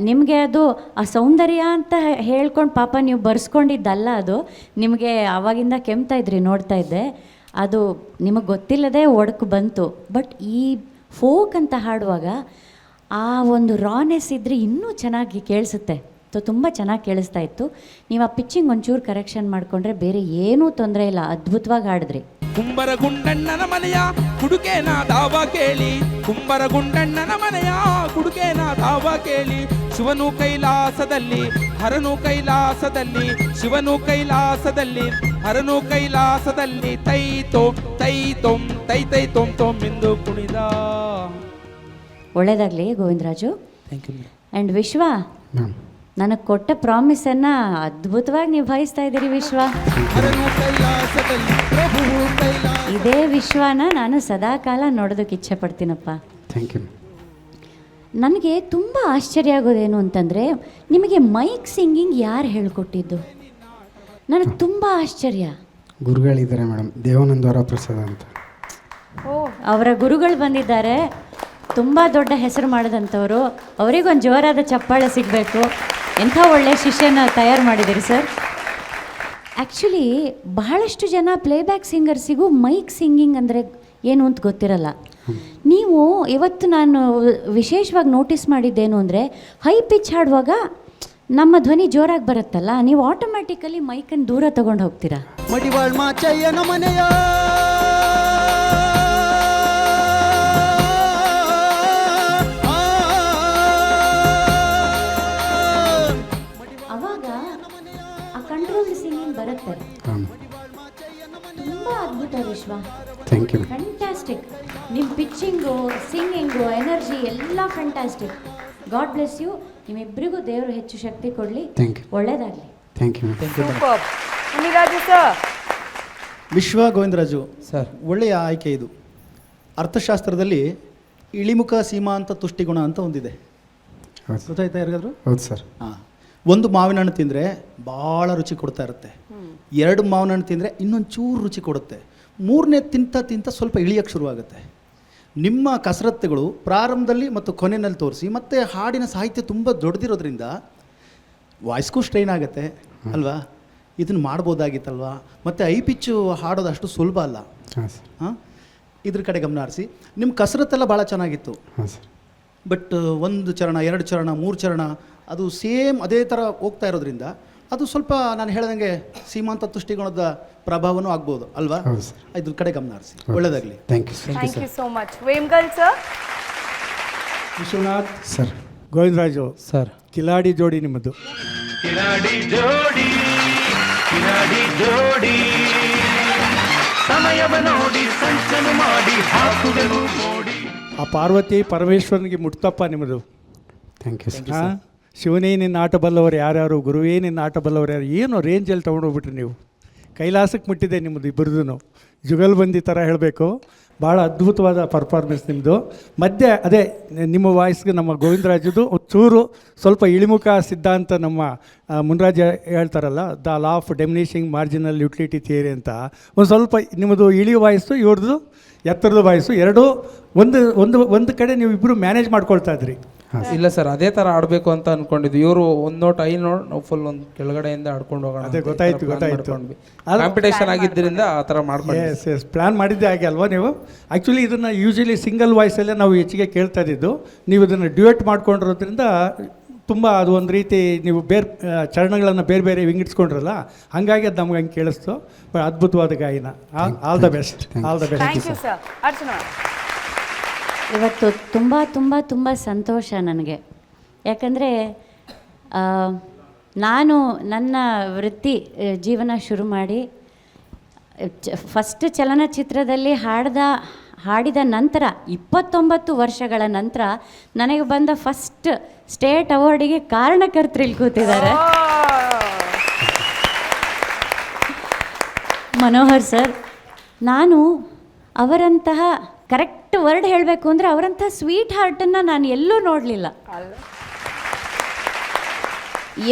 ನಿಮಗೆ ಅದು ಆ ಸೌಂದರ್ಯ ಅಂತ ಹೇಳ್ಕೊಂಡು ಪಾಪ ನೀವು ಬರ್ಸ್ಕೊಂಡಿದ್ದಲ್ಲ, ಅದು ನಿಮಗೆ ಆವಾಗಿಂದ ಕೆಮ್ತಾ ಇದ್ರಿ, ನೋಡ್ತಾ ಇದ್ದೆ, ಅದು ನಿಮಗೆ ಗೊತ್ತಿಲ್ಲದೆ ಒಡಕು ಬಂತು. ಬಟ್ ಈ ಫೋಕ್ ಅಂತ ಹಾಡುವಾಗ ಆ ಒಂದು ರಾನೆಸ್ ಇದ್ದರೆ ಇನ್ನೂ ಚೆನ್ನಾಗಿ ಕೇಳಿಸುತ್ತೆ. ಸೊ ತುಂಬ ಚೆನ್ನಾಗಿ ಕೇಳಿಸ್ತಾ ಇತ್ತು. ನೀವು ಆ ಪಿಚ್ಚಿಂಗ್ ಒಂಚೂರು ಕರೆಕ್ಷನ್ ಮಾಡಿಕೊಂಡ್ರೆ ಬೇರೆ ಏನೂ ತೊಂದರೆ ಇಲ್ಲ, ಅದ್ಭುತವಾಗಿ ಹಾಡಿದ್ರಿ. ಕುಂಬರ ಗುಂಡಣ್ಣನ ಮನೆಯ ಕುಡುಕೇನ ದಾವ ಕೇಳಿ, ಕುಂಬರ ಗುಂಡಣ್ಣನ ಮನೆಯ ಕುಡುಕೇನ ದಾವ ಕೇಳಿ, ಶಿವನು ಕೈಲಾಸದಲ್ಲಿ ಹರನು ಕೈಲಾಸದಲ್ಲಿ, ಶಿವನು ಕೈಲಾಸದಲ್ಲಿ ಹರನು ಕೈಲಾಸದಲ್ಲಿ, ತೈ ತೋಂ ತೈ ತೋಂ ತೈ ತೈ ತೋಂ ತೋಂ ಎಂದು ಕುಣಿದ. ಒಳ್ಳೆಯದಾಗಲಿ ಗೋವಿಂದರಾಜು. Thank you. ಆ್ಯಂಡ್ ವಿಶ್ವ, ನನಗೆ ಕೊಟ್ಟ ಪ್ರಾಮಿಸನ್ನು ಅದ್ಭುತವಾಗಿ ನಿಭಾಯಿಸ್ತಾ ಇದ್ದೀರಿ ವಿಶ್ವ. ಇದೇ ವಿಶ್ವನ ನಾನು ಸದಾಕಾಲ ನೋಡೋದಕ್ಕೆ ಇಚ್ಛೆ ಪಡ್ತೀನಪ್ಪ. Thank you. ನನಗೆ ತುಂಬ ಆಶ್ಚರ್ಯ ಆಗೋದೇನು ಅಂತಂದರೆ, ನಿಮಗೆ ಮೈಕ್ ಸಿಂಗಿಂಗ್ ಯಾರು ಹೇಳ್ಕೊಟ್ಟಿದ್ದು? ನನಗೆ ತುಂಬ ಆಶ್ಚರ್ಯ. ಗುರುಗಳಿದ್ದಾರೆ ಮೇಡಮ್, ದೇವಾನಂದವರ ಪ್ರಸಾದ ಅಂತ. ಅವರ ಗುರುಗಳು ಬಂದಿದ್ದಾರೆ, ತುಂಬ ದೊಡ್ಡ ಹೆಸರು ಮಾಡಿದಂಥವರು. ಅವರಿಗೊಂದು ಜೋರಾದ ಚಪ್ಪಾಳೆ ಸಿಗಬೇಕು. ಎಂಥ ಒಳ್ಳೆಯ ಶಿಷ್ಯನ ತಯಾರು ಮಾಡಿದ್ದೀರಿ ಸರ್. ಆ್ಯಕ್ಚುಲಿ ಬಹಳಷ್ಟು ಜನ ಪ್ಲೇಬ್ಯಾಕ್ ಸಿಂಗರ್ಸಿಗೂ ಮೈಕ್ ಸಿಂಗಿಂಗ್ ಅಂದರೆ ಏನು ಅಂತ ಗೊತ್ತಿರಲ್ಲ. ನೀವು ಇವತ್ತು ನಾನು ವಿಶೇಷವಾಗಿ ನೋಟಿಸ್ ಮಾಡಿದ್ದೇನು ಅಂದರೆ, ಹೈ ಪಿಚ್ ಹಾಡುವಾಗ ನಮ್ಮ ಧ್ವನಿ ಜೋರಾಗಿ ಬರುತ್ತಲ್ಲ, ನೀವು ಆಟೋಮ್ಯಾಟಿಕಲಿ ಮೈಕನ್ನು ದೂರ ತಗೊಂಡು ಹೋಗ್ತೀರಾ. ಮಡಿವಾಳ್ ಮಾಚಯ್ಯನ ಮನೆಯ ಅವಾಗ ಆ ಕಂಟ್ರೋಲ್ಡ್ ಸಿಂಗಿಂಗ್ ಬರುತ್ತೆ. ತುಂಬ ಅದ್ಭುತ ವಿಶ್ವ. Thank you. ಫ್ಯಾಂಟಾಸ್ಟಿಕ್. ನಿಮ್ಮ ಪಿಚ್ಚಿಂಗು, ಸಿಂಗಿಂಗು, ಎನರ್ಜಿ ಎಲ್ಲ ಫ್ಯಾಂಟಾಸ್ಟಿಕ್. God bless you. ನಿಮ್ಮಿಬ್ಬರಿಗೂ ದೇವರು ಹೆಚ್ಚು ಶಕ್ತಿ ಕೊಡಲಿ. Thank you. ಒಳ್ಳೆಯದಾಗಲಿ. Thank you. Super. Muniraju sir. Vishwa Govindaraju sir, ಒಳ್ಳೆಯ ಆಯ್ಕೆ ಇದು. ಅರ್ಥಶಾಸ್ತ್ರದಲ್ಲಿ ಇಳಿಮುಖ ಸೀಮಾಂತ ತುಷ್ಟಿಗುಣ ಅಂತ ಒಂದಿದೆ, ಹೌದು. ಗೊತ್ತಾಯ್ತಾ ಯಾರಿಗಾದ್ರು? ಹೌದು ಸರ್. ಹಾಂ, ಒಂದು ಮಾವಿನ ಹಣ್ಣು ತಿಂದರೆ ಭಾಳ ರುಚಿ ಕೊಡ್ತಾ ಇರುತ್ತೆ, ಎರಡು ಮಾವಿನ ಹಣ್ಣು ತಿಂದರೆ ಇನ್ನೊಂದು ಚೂರು ರುಚಿ ಕೊಡುತ್ತೆ, ಮೂರನೇ ತಿಂತ ಸ್ವಲ್ಪ ಇಳಿಯೋಕ್ಕೆ ಶುರುವಾಗುತ್ತೆ. ನಿಮ್ಮ ಕಸರತ್ತುಗಳು ಪ್ರಾರಂಭದಲ್ಲಿ ಮತ್ತು ಕೊನೆಯಲ್ಲಿ ತೋರಿಸಿ, ಮತ್ತು ಹಾಡಿನ ಸಾಹಿತ್ಯ ತುಂಬ ದೊಡ್ಡದಿರೋದ್ರಿಂದ ವಾಯ್ಸ್ಗೂ ಸ್ಟ್ರೈನ್ ಆಗುತ್ತೆ ಅಲ್ವಾ? ಇದನ್ನು ಮಾಡ್ಬೋದಾಗಿತ್ತಲ್ವಾ? ಮತ್ತು ಐ ಪಿಚ್ಚು ಹಾಡೋದು ಅಷ್ಟು ಸುಲಭ ಅಲ್ಲ. ಹಾಂ ಸರ್. ಹಾಂ, ಇದ್ರ ಕಡೆ ಗಮನ ಹರಿಸಿ. ನಿಮ್ಮ ಕಸರತ್ತೆಲ್ಲ ಭಾಳ ಚೆನ್ನಾಗಿತ್ತು. ಹಾಂ ಸರ್. ಬಟ್ ಒಂದು ಚರಣ, ಎರಡು ಚರಣ, ಮೂರು ಚರಣ ಅದು ಸೇಮ್ ಅದೇ ಥರ ಹೋಗ್ತಾ ಇರೋದ್ರಿಂದ ಅದು ಸ್ವಲ್ಪ ನಾನು ಹೇಳ್ದಂಗೆ ಸೀಮಾಂತ ತುಷ್ಟಿಗುಣದ ಪ್ರಭಾವನೂ ಆಗ್ಬೋದು ಅಲ್ವಾ? ಹೌದು ಸರ್. ಇದ್ರ ಕಡೆ ಗಮನ ಹರಿಸಿ. ಒಳ್ಳೆಯದಾಗಲಿ. Thank you sir. Thank you so much. Vemgal sir. Vishwanath sir. Govindaraju sir, ಕಿಲಾಡಿ ಜೋಡಿ ನಿಮ್ಮದು. ಕಿಲಾಡಿ ಜೋಡಿ, ಕಿಲಾಡಿ ಜೋಡಿ. ಸಮಯವ ನೋಡಿ ಸಂಚನು ಮಾಡಿ ಹಾಕುವೆನು ನೋಡಿ. ಆ ಪಾರ್ವತಿ ಪರಮೇಶ್ವರನಿಗೆ ಮುಟ್ತಪ್ಪ ನಿಮ್ಮದು. Thank you sir. ಹಾಂ, ಶಿವನೇ ನಿನ್ನ ಆಟ ಬಲ್ಲವರು ಯಾರ್ಯಾರು, ಗುರುವೇ ನಿನ್ನ ಆಟ ಬಲ್ಲವರು ಯಾರು, ಏನು ರೇಂಜಲ್ಲಿ ತೊಗೊಂಡೋಗ್ಬಿಟ್ರಿ ನೀವು. ಕೈಲಾಸಕ್ಕೆ ಮುಟ್ಟಿದೆ ನಿಮ್ಮದು ಇಬ್ಬರದು. ಜುಗಲ್ಬಂದಿ ಥರ ಹೇಳಬೇಕು. ಭಾಳ ಅದ್ಭುತವಾದ ಪರ್ಫಾರ್ಮೆನ್ಸ್ ನಿಮ್ಮದು. ಮಧ್ಯೆ ಅದೇ ನಿಮ್ಮ ವಾಯ್ಸ್ಗೆ ನಮ್ಮ ಗೋವಿಂದರಾಜದು ಚೂರು ಸ್ವಲ್ಪ ಇಳಿಮುಖ ಸಿದ್ಧಾಂತ ನಮ್ಮ ಮುನ್ರಾಜ ಹೇಳ್ತಾರಲ್ಲ, the law of diminishing marginal utility theory ಅಂತ, ಒಂದು ಸ್ವಲ್ಪ ನಿಮ್ಮದು ಇಳಿ ವಾಯ್ಸು, ಇವ್ರದ್ದು ಎತ್ತರದ ವಾಯ್ಸು, ಎರಡೂ ಒಂದು ಕಡೆ ನೀವು ಇಬ್ಬರು ಮ್ಯಾನೇಜ್ ಮಾಡ್ಕೊಳ್ತಾ ಇದ್ರಿ. ಇಲ್ಲ ಸರ್, ಅದೇ ಥರ ಆಡಬೇಕು ಅಂತ ಅಂದ್ಕೊಂಡಿದ್ವಿ. ಇವರು ಒಂದು ನೋಟ್ ಐದು ನೋಟ್ ನಾವು ಫುಲ್ ಒಂದು ಕೆಳಗಡೆಯಿಂದ ಆಡ್ಕೊಂಡು ಹೋಗೋಣ. ಅದೇ ಗೊತ್ತಾಯ್ತು. ಕಾಂಪಿಟೇಷನ್ ಆಗಿದ್ದರಿಂದ ಆ ಥರ ಮಾಡ್ಕೊಂಡು ಎಸ್ ಪ್ಲ್ಯಾನ್ ಮಾಡಿದ್ದೆ ಹಾಗೆ ಅಲ್ವಾ ನೀವು. ಆ್ಯಕ್ಚುಲಿ ಇದನ್ನು ಯೂಶಲಿ ಸಿಂಗಲ್ ವಾಯ್ಸಲ್ಲೇ ನಾವು ಹೆಚ್ಚಿಗೆ ಕೇಳ್ತಾ ಇದ್ದಿದ್ದು. ನೀವು ಇದನ್ನು ಡ್ಯೂಯೆಟ್ ಮಾಡ್ಕೊಂಡಿರೋದ್ರಿಂದ ತುಂಬ ಅದು ಒಂದು ರೀತಿ ನೀವು ಬೇರೆ ಚರಣಗಳನ್ನು ಬೇರೆ ಬೇರೆ ವಿಂಗಡಿಸ್ಕೊಂಡ್ರಲ್ಲ, ಹಾಗಾಗಿ ಅದು ನಮ್ಗೆ ಹಂಗೆ ಕೇಳಿಸ್ತು. ಬಟ್ ಅದ್ಭುತವಾದ ಗಾಯನ. All the best. All the best. Thank you sir. Archana, ಇವತ್ತು ತುಂಬ ತುಂಬ ತುಂಬ ಸಂತೋಷ ನನಗೆ. ಯಾಕಂದರೆ ನಾನು ನನ್ನ ವೃತ್ತಿ ಜೀವನ ಶುರು ಮಾಡಿ ಫಸ್ಟ್ ಚಲನಚಿತ್ರದಲ್ಲಿ ಹಾಡಿದ ನಂತರ 29 ವರ್ಷಗಳ ನಂತರ ನನಗೆ ಬಂದ ಫಸ್ಟ್ ಸ್ಟೇಟ್ ಅವಾರ್ಡಿಗೆ ಕಾರಣಕರ್ತರಿಲ್ಲಿ ಕೂತಿದ್ದಾರೆ. ಮನೋಹರ್ ಸರ್, ನಾನು ಅವರಂತಹ ಕರೆಕ್ಟ್ ವರ್ಡ್ ಹೇಳಬೇಕು ಅಂದರೆ ಅವರಂಥ ಸ್ವೀಟ್ ಹಾರ್ಟನ್ನು ನಾನು ಎಲ್ಲೂ ನೋಡಲಿಲ್ಲ.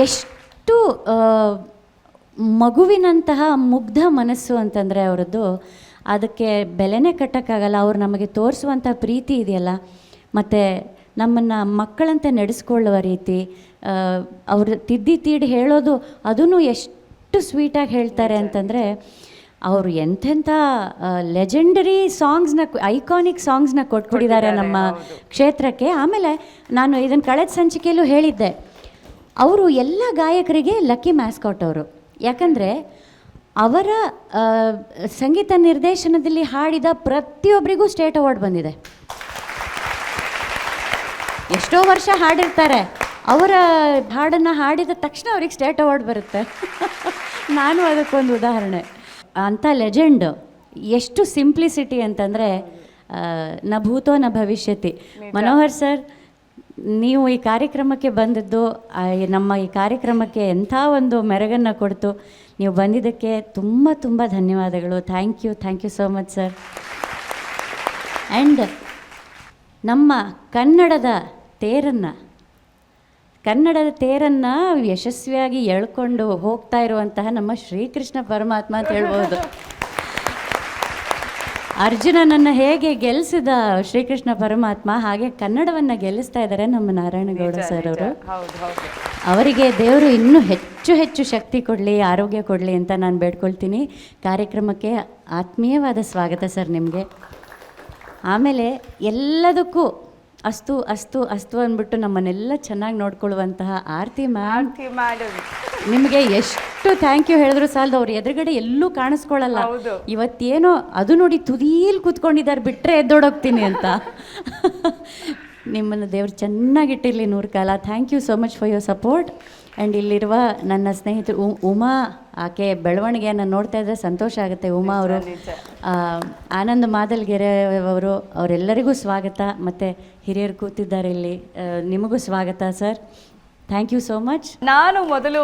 ಎಷ್ಟು ಮಗುವಿನಂತಹ ಮುಗ್ಧ ಮನಸ್ಸು ಅಂತಂದರೆ ಅವರದ್ದು, ಅದಕ್ಕೆ ಬೆಲೆನೇ ಕಟ್ಟೋಕ್ಕಾಗಲ್ಲ. ಅವ್ರು ನಮಗೆ ತೋರಿಸುವಂಥ ಪ್ರೀತಿ ಇದೆಯಲ್ಲ, ಮತ್ತು ನಮ್ಮನ್ನು ಮಕ್ಕಳಂತೆ ನಡೆಸ್ಕೊಳ್ಳುವ ರೀತಿ, ಅವರು ತಿದ್ದಿ ತೀಡಿ ಹೇಳೋದು ಅದೂ ಎಷ್ಟು ಸ್ವೀಟಾಗಿ ಹೇಳ್ತಾರೆ ಅಂತಂದರೆ, ಅವರು ಎಂತೆಂಥ ಲೆಜೆಂಡರಿ ಸಾಂಗ್ಸ್ನ, ಐಕಾನಿಕ್ ಸಾಂಗ್ಸ್ನ ಕೊಟ್ಕೊಟ್ಟಿದ್ದಾರೆ ನಮ್ಮ ಕ್ಷೇತ್ರಕ್ಕೆ. ಆಮೇಲೆ ನಾನು ಇದನ್ನು ಕಳೆದ ಸಂಚಿಕೆಯಲ್ಲೂ ಹೇಳಿದ್ದೆ, ಅವರು ಎಲ್ಲ ಗಾಯಕರಿಗೆ ಲಕ್ಕಿ ಮ್ಯಾಸ್ಕಾಟ್ ಅವರು. ಯಾಕಂದರೆ ಅವರ ಸಂಗೀತ ನಿರ್ದೇಶನದಲ್ಲಿ ಹಾಡಿದ ಪ್ರತಿಯೊಬ್ಬರಿಗೂ ಸ್ಟೇಟ್ ಅವಾರ್ಡ್ ಬಂದಿದೆ. ಎಷ್ಟೋ ವರ್ಷ ಹಾಡಿರ್ತಾರೆ, ಅವರ ಹಾಡನ್ನು ಹಾಡಿದ ತಕ್ಷಣ ಅವ್ರಿಗೆ ಸ್ಟೇಟ್ ಅವಾರ್ಡ್ ಬರುತ್ತೆ. ನಾನು ಅದಕ್ಕೊಂದು ಉದಾಹರಣೆ. ಅಂಥ ಲೆಜೆಂಡ್. ಎಷ್ಟು ಸಿಂಪ್ಲಿಸಿಟಿ ಅಂತಂದರೆ ನ ಭೂತೋ ನ ಭವಿಷ್ಯತಿ. ಮನೋಹರ್ ಸರ್, ನೀವು ಈ ಕಾರ್ಯಕ್ರಮಕ್ಕೆ ಬಂದಿದ್ದು, ನಮ್ಮ ಈ ಕಾರ್ಯಕ್ರಮಕ್ಕೆ ಎಂಥ ಒಂದು ಮೆರಗನ್ನು ಕೊಡ್ತು. ನೀವು ಬಂದಿದ್ದಕ್ಕೆ ತುಂಬ ತುಂಬ ಧನ್ಯವಾದಗಳು. Thank you so much sir. And ನಮ್ಮ ಕನ್ನಡದ ತೇರನ್ನು ಯಶಸ್ವಿಯಾಗಿ ಎಳ್ಕೊಂಡು ಹೋಗ್ತಾ ಇರುವಂತಹ ನಮ್ಮ ಶ್ರೀಕೃಷ್ಣ ಪರಮಾತ್ಮ ಅಂತ ಹೇಳ್ಬೋದು. ಅರ್ಜುನನನ್ನು ಹೇಗೆ ಗೆಲ್ಲಿಸಿದ ಶ್ರೀಕೃಷ್ಣ ಪರಮಾತ್ಮ, ಹಾಗೆ ಕನ್ನಡವನ್ನು ಗೆಲ್ಲಿಸ್ತಾ ಇದ್ದಾರೆ ನಮ್ಮ ನಾರಾಯಣಗೌಡ ಸರ್ ಅವರು. ಅವರಿಗೆ ದೇವರು ಇನ್ನೂ ಹೆಚ್ಚು ಶಕ್ತಿ ಕೊಡಲಿ, ಆರೋಗ್ಯ ಕೊಡಲಿ ಅಂತ ನಾನು ಬೇಡ್ಕೊಳ್ತೀನಿ. ಕಾರ್ಯಕ್ರಮಕ್ಕೆ ಆತ್ಮೀಯವಾದ ಸ್ವಾಗತ ಸರ್ ನಿಮಗೆ. ಆಮೇಲೆ ಎಲ್ಲದಕ್ಕೂ ಅಸ್ತು ಅಂದ್ಬಿಟ್ಟು ನಮ್ಮನ್ನೆಲ್ಲ ಚೆನ್ನಾಗಿ ನೋಡ್ಕೊಳ್ಳುವಂತಹ ಆರತಿ ಮ್ಯಾಮ್, ನಿಮಗೆ ಎಷ್ಟು ಥ್ಯಾಂಕ್ ಯು ಹೇಳಿದ್ರು ಸಾಲದು. ಅವ್ರ ಎದುರುಗಡೆ ಎಲ್ಲೂ ಕಾಣಿಸ್ಕೊಳ್ಳಲ್ಲ. ಇವತ್ತೇನೋ ಅದು ನೋಡಿ ತುದೀಲಿ ಕೂತ್ಕೊಂಡಿದ್ದಾರೆ, ಬಿಟ್ಟರೆ ಎದ್ದೋಡೋಗ್ತೀನಿ ಅಂತ. ನಿಮ್ಮನ್ನು ದೇವ್ರು ಚೆನ್ನಾಗಿಟ್ಟಿರಲಿ 100 ಕಾಲ. Thank you so much for your support. And ಇಲ್ಲಿರುವ ನನ್ನ ಸ್ನೇಹಿತರು ಉಮಾ, ಆಕೆ ಬೆಳವಣಿಗೆಯನ್ನು ನೋಡ್ತಾ ಇದ್ದರೆ ಸಂತೋಷ ಆಗುತ್ತೆ. ಉಮಾ ಅವರು, ಆನಂದ್ ಮಾದಲ್ಗೆರೆ ಅವರು, ಅವರೆಲ್ಲರಿಗೂ ಸ್ವಾಗತ. ಮತ್ತು ಹಿರಿಯರು ಕೂತಿದ್ದಾರೆ ಇಲ್ಲಿ, ನಿಮಗೂ ಸ್ವಾಗತ sir. Thank you so much. ನಾನು ಮೊದಲು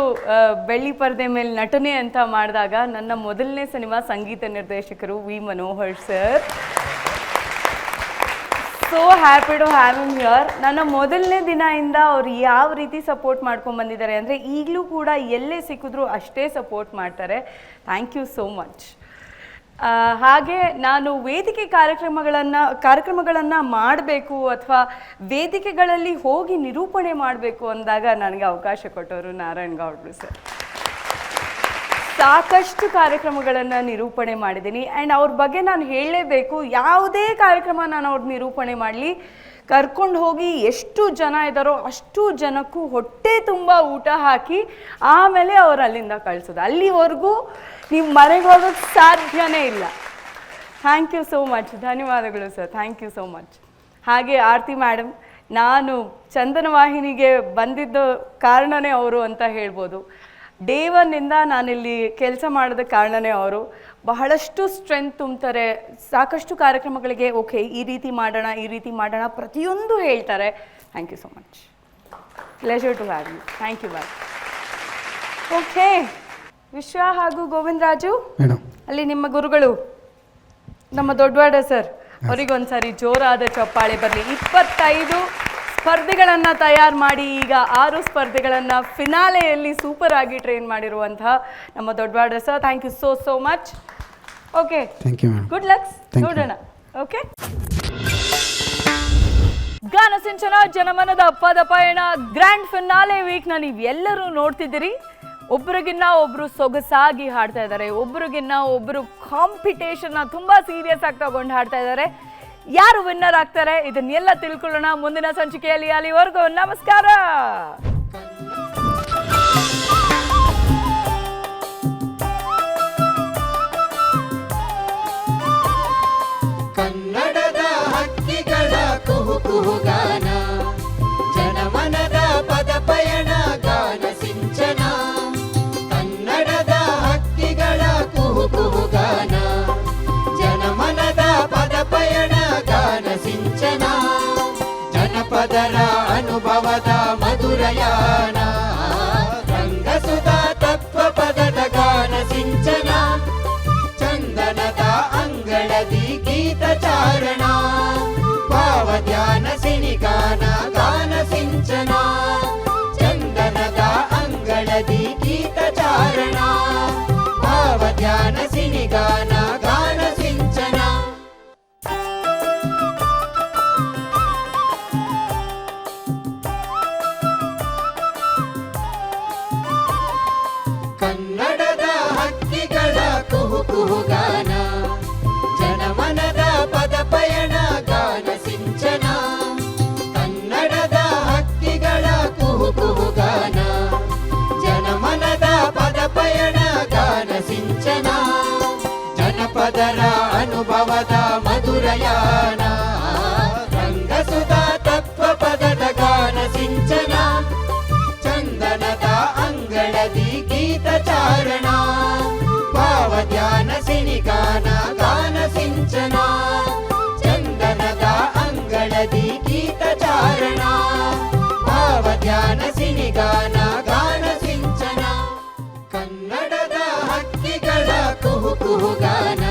ಬೆಳ್ಳಿ ಪರದೆ ಮೇಲೆ ನಟನೆ ಅಂತ ಮಾಡಿದಾಗ ನನ್ನ ಮೊದಲನೇ ಸಿನಿಮಾ ಸಂಗೀತ ನಿರ್ದೇಶಕರು V Manohar sir. So happy to have him here. ನನ್ನ ಮೊದಲನೇ ದಿನದಿಂದ ಅವ್ರು ಯಾವ ರೀತಿ ಸಪೋರ್ಟ್ ಮಾಡ್ಕೊಂಡು ಬಂದಿದ್ದಾರೆ ಅಂದರೆ, ಈಗಲೂ ಕೂಡ ಎಲ್ಲೇ ಸಿಕ್ಕಿದ್ರು ಅಷ್ಟೇ ಸಪೋರ್ಟ್ ಮಾಡ್ತಾರೆ. Thank you so much. ಹಾಗೆ ನಾನು ವೇದಿಕೆ ಕಾರ್ಯಕ್ರಮಗಳನ್ನು ಮಾಡಬೇಕು ಅಥವಾ ವೇದಿಕೆಗಳಲ್ಲಿ ಹೋಗಿ ನಿರೂಪಣೆ ಮಾಡಬೇಕು ಅಂದಾಗ ನನಗೆ ಅವಕಾಶ ಕೊಟ್ಟವರು ನಾರಾಯಣಗೌಡರು ಸರ್. ಸಾಕಷ್ಟು ಕಾರ್ಯಕ್ರಮಗಳನ್ನು ನಿರೂಪಣೆ ಮಾಡಿದ್ದೀನಿ. ಆ್ಯಂಡ್ ಅವ್ರ ಬಗ್ಗೆ ನಾನು ಹೇಳಲೇಬೇಕು. ಯಾವುದೇ ಕಾರ್ಯಕ್ರಮ ನಾನು ಅವ್ರ ನಿರೂಪಣೆ ಮಾಡಲಿ, ಕರ್ಕೊಂಡು ಹೋಗಿ ಎಷ್ಟು ಜನ ಇದ್ದಾರೋ ಅಷ್ಟು ಜನಕ್ಕೂ ಹೊಟ್ಟೆ ತುಂಬ ಊಟ ಹಾಕಿ ಆಮೇಲೆ ಅವ್ರು ಅಲ್ಲಿಂದ ಕಳಿಸೋದು. ಅಲ್ಲಿವರೆಗೂ ನೀವು ಮನೆಗೆ ಹೋಗೋಕ್ಕೆ ಸಾಧ್ಯನೇ ಇಲ್ಲ. Thank you so much. ಧನ್ಯವಾದಗಳು sir. Thank you so much. ಹಾಗೆ ಆರತಿ ಮೇಡಮ್, ನಾನು ಚಂದನ ವಾಹಿನಿಗೆ ಬಂದಿದ್ದ ಕಾರಣನೇ ಅವರು ಅಂತ ಹೇಳ್ಬೋದು. ಡೇ ಒನ್ನಿಂದ ನಾನಿಲ್ಲಿ ಕೆಲಸ ಮಾಡೋದ ಕಾರಣನೇ ಅವರು. ಬಹಳಷ್ಟು ಸ್ಟ್ರೆಂತ್ ತುಂಬ್ತಾರೆ. ಸಾಕಷ್ಟು ಕಾರ್ಯಕ್ರಮಗಳಿಗೆ ಓಕೆ ಈ ರೀತಿ ಮಾಡೋಣ ಪ್ರತಿಯೊಂದು ಹೇಳ್ತಾರೆ. Thank you so much. Pleasure to have you. Thank you bye. Okay, Vishwa ಹಾಗೂ ಗೋವಿಂದ ರಾಜು, ಮೇಡಮ್ ಅಲ್ಲಿ ನಿಮ್ಮ ಗುರುಗಳು ನಮ್ಮ ದೊಡ್ಡವಾಡ ಸರ್, ಅವರಿಗೊಂದ್ಸಾರಿ ಜೋರಾದ ಚಪ್ಪಾಳೆ ಬರಲಿ. 25 ಸ್ಪರ್ಧೆಗಳನ್ನು ತಯಾರು ಮಾಡಿ ಈಗ 6 ಸ್ಪರ್ಧೆಗಳನ್ನು ಫಿನಾಲೆಯಲ್ಲಿ ಸೂಪರ್ ಆಗಿ ಟ್ರೈನ್ ಮಾಡಿರುವಂತಹ ನಮ್ಮ Doddawada sir, thank you so much. Okay, thank you madam. Good lucks. Thank you. ನೋಡೋಣ. ಓಕೆ, ಗಾನ ಸಿಂಚನ ಜನಮನದ ಪದ ಪಯಣ ಗ್ರ್ಯಾಂಡ್ ಫಿನಾಲೆ ವೀಕ್ನ ನೀವು ಎಲ್ಲರೂ ನೋಡ್ತಿದ್ದೀರಿ. ಒಬ್ರಿಗಿನ್ನ ಒಬ್ರು ಸೊಗಸಾಗಿ ಹಾಡ್ತಾ ಇದ್ದಾರೆ, ಒಬ್ರಿಗಿನ್ನ ಒಬ್ರು ಕಾಂಪಿಟೇಷನ್ನ ತುಂಬಾ ಸೀರಿಯಸ್ ಆಗಿ ತಗೊಂಡು ಹಾಡ್ತಾ ಇದ್ದಾರೆ. ಯಾರು ವಿನ್ನರ್ ಆಗ್ತಾರೆ ಇದನ್ನೆಲ್ಲ ತಿಳ್ಕೊಳ್ಳೋಣ ಮುಂದಿನ ಸಂಚಿಕೆಯಲ್ಲಿ. ಅಲ್ಲಿವರೆಗೂ ನಮಸ್ಕಾರ. ಕನ್ನಡದ ಹಕ್ಕಿಗಳ ಕುಹು ಕುಹುಗಾನ, ಜನಮನದ ಪದ ಪಯಣ ಗಾನ ಸಿಂಚನ. ಕನ್ನಡದ ಹಕ್ಕಿಗಳ ಕುಹು ಕುಹುಗಾನ, ಜನಮನದ ಪದ ಪಯಣ ಗಾನ ಸಿಂಚನ. ಜನಪದರ ಅನುಭವದ ಮಧುರಯಾನ, ರಂಗಸುಧಾ ತತ್ವ ಪದದ ಗಾನ ಸಿಂಚನ. ಚಂದನದ ಅಂಗಳದಿ ಗೀತ ಚಾರಣ, ಭಾವ ಧ್ಯಾನ ಸಿನಿಗಾನ ಗಾನ ಸಿಂಚನ. ಚಂದನದ ಅಂಗಳದಿ ಗೀತ ಚಾರಣ, ಭಾವ ಧ್ಯಾನ ಸಿನಿಗಾನ ಗಾನ ಸಿಂಚನ. ಕನ್ನಡದ ಹಕ್ಕಿಗಳ ಕುಹು ಕುಹುಗಾನ, ಜನಮನದ ಪದ ಪಯಣ ಗಾನ ಸಿಂಚನ. ಕನ್ನಡದ ಹಕ್ಕಿಗಳ ಕುಹು ಕುಹುಗಾನ, ಜನಮನದ ಪದ ಪಯಣ ಗಾನ ಸಿಂಚನ. ಜನಪದರ ಅನುಭವದ ಮಧುರಯಾನ, ರಂಗಸುಧಾ ತತ್ವ ಪದದ ಗಾನ ಸಿಂಚನ. ಚಂದನದ ಅಂಗಳದಿ ಗೀತ ಚಾರಣ, ಭಾವ ಧ್ಯಾನ ಸಿನಿಗಾನ ಗಾನ ಸಿಂಚನ. ಚಂದನದ ಅಂಗಳದಿ ಗೀತ ಚಾರಣ, ಭಾವ ಧ್ಯಾನ ಸಿನಿಗಾನ ಗಾನ ಸಿಂಚನ. ಕನ್ನಡದ ಹಕ್ಕಿಗಳ ಕುಹು ಕುಹುಗಾನ,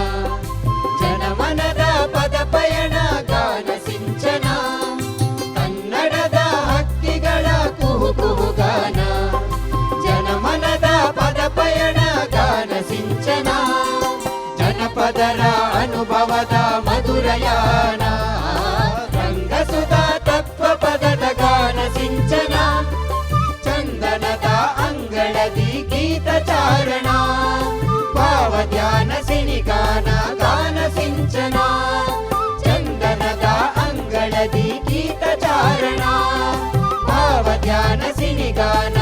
ಜನಮನದ ಪದ ಪಯಣ ಗಾನ ಸಿಂಚನ. ಕನ್ನಡದ ಹಕ್ಕಿಗಳ ಕುಹು ಕುಹುಗಾನ, ಜನಮನದ ಪದ ಪಯಣ ಗಾನ ಸಿಂಚನ. ಜನಪದರ ಅನುಭವದ ಮಧುರಯಾನ, ರಂಗಸುಧಾ ತತ್ವ ಪದದ ಗಾನ ಸಿಂಚನ. ಚಂದನದ ಅಂಗಳದಿ ಗೀತ ಚಾರಣ, ಭಾವ ಧ್ಯಾನ ಸಿನಿಗಾನ ಗಾನ ಸಿಂಚನ. ಚಂದನದ ಅಂಗಳದಿ ಗೀತ ಚಾರಣ, ಭಾವ ಧ್ಯಾನ ಸಿನಿಗಾನ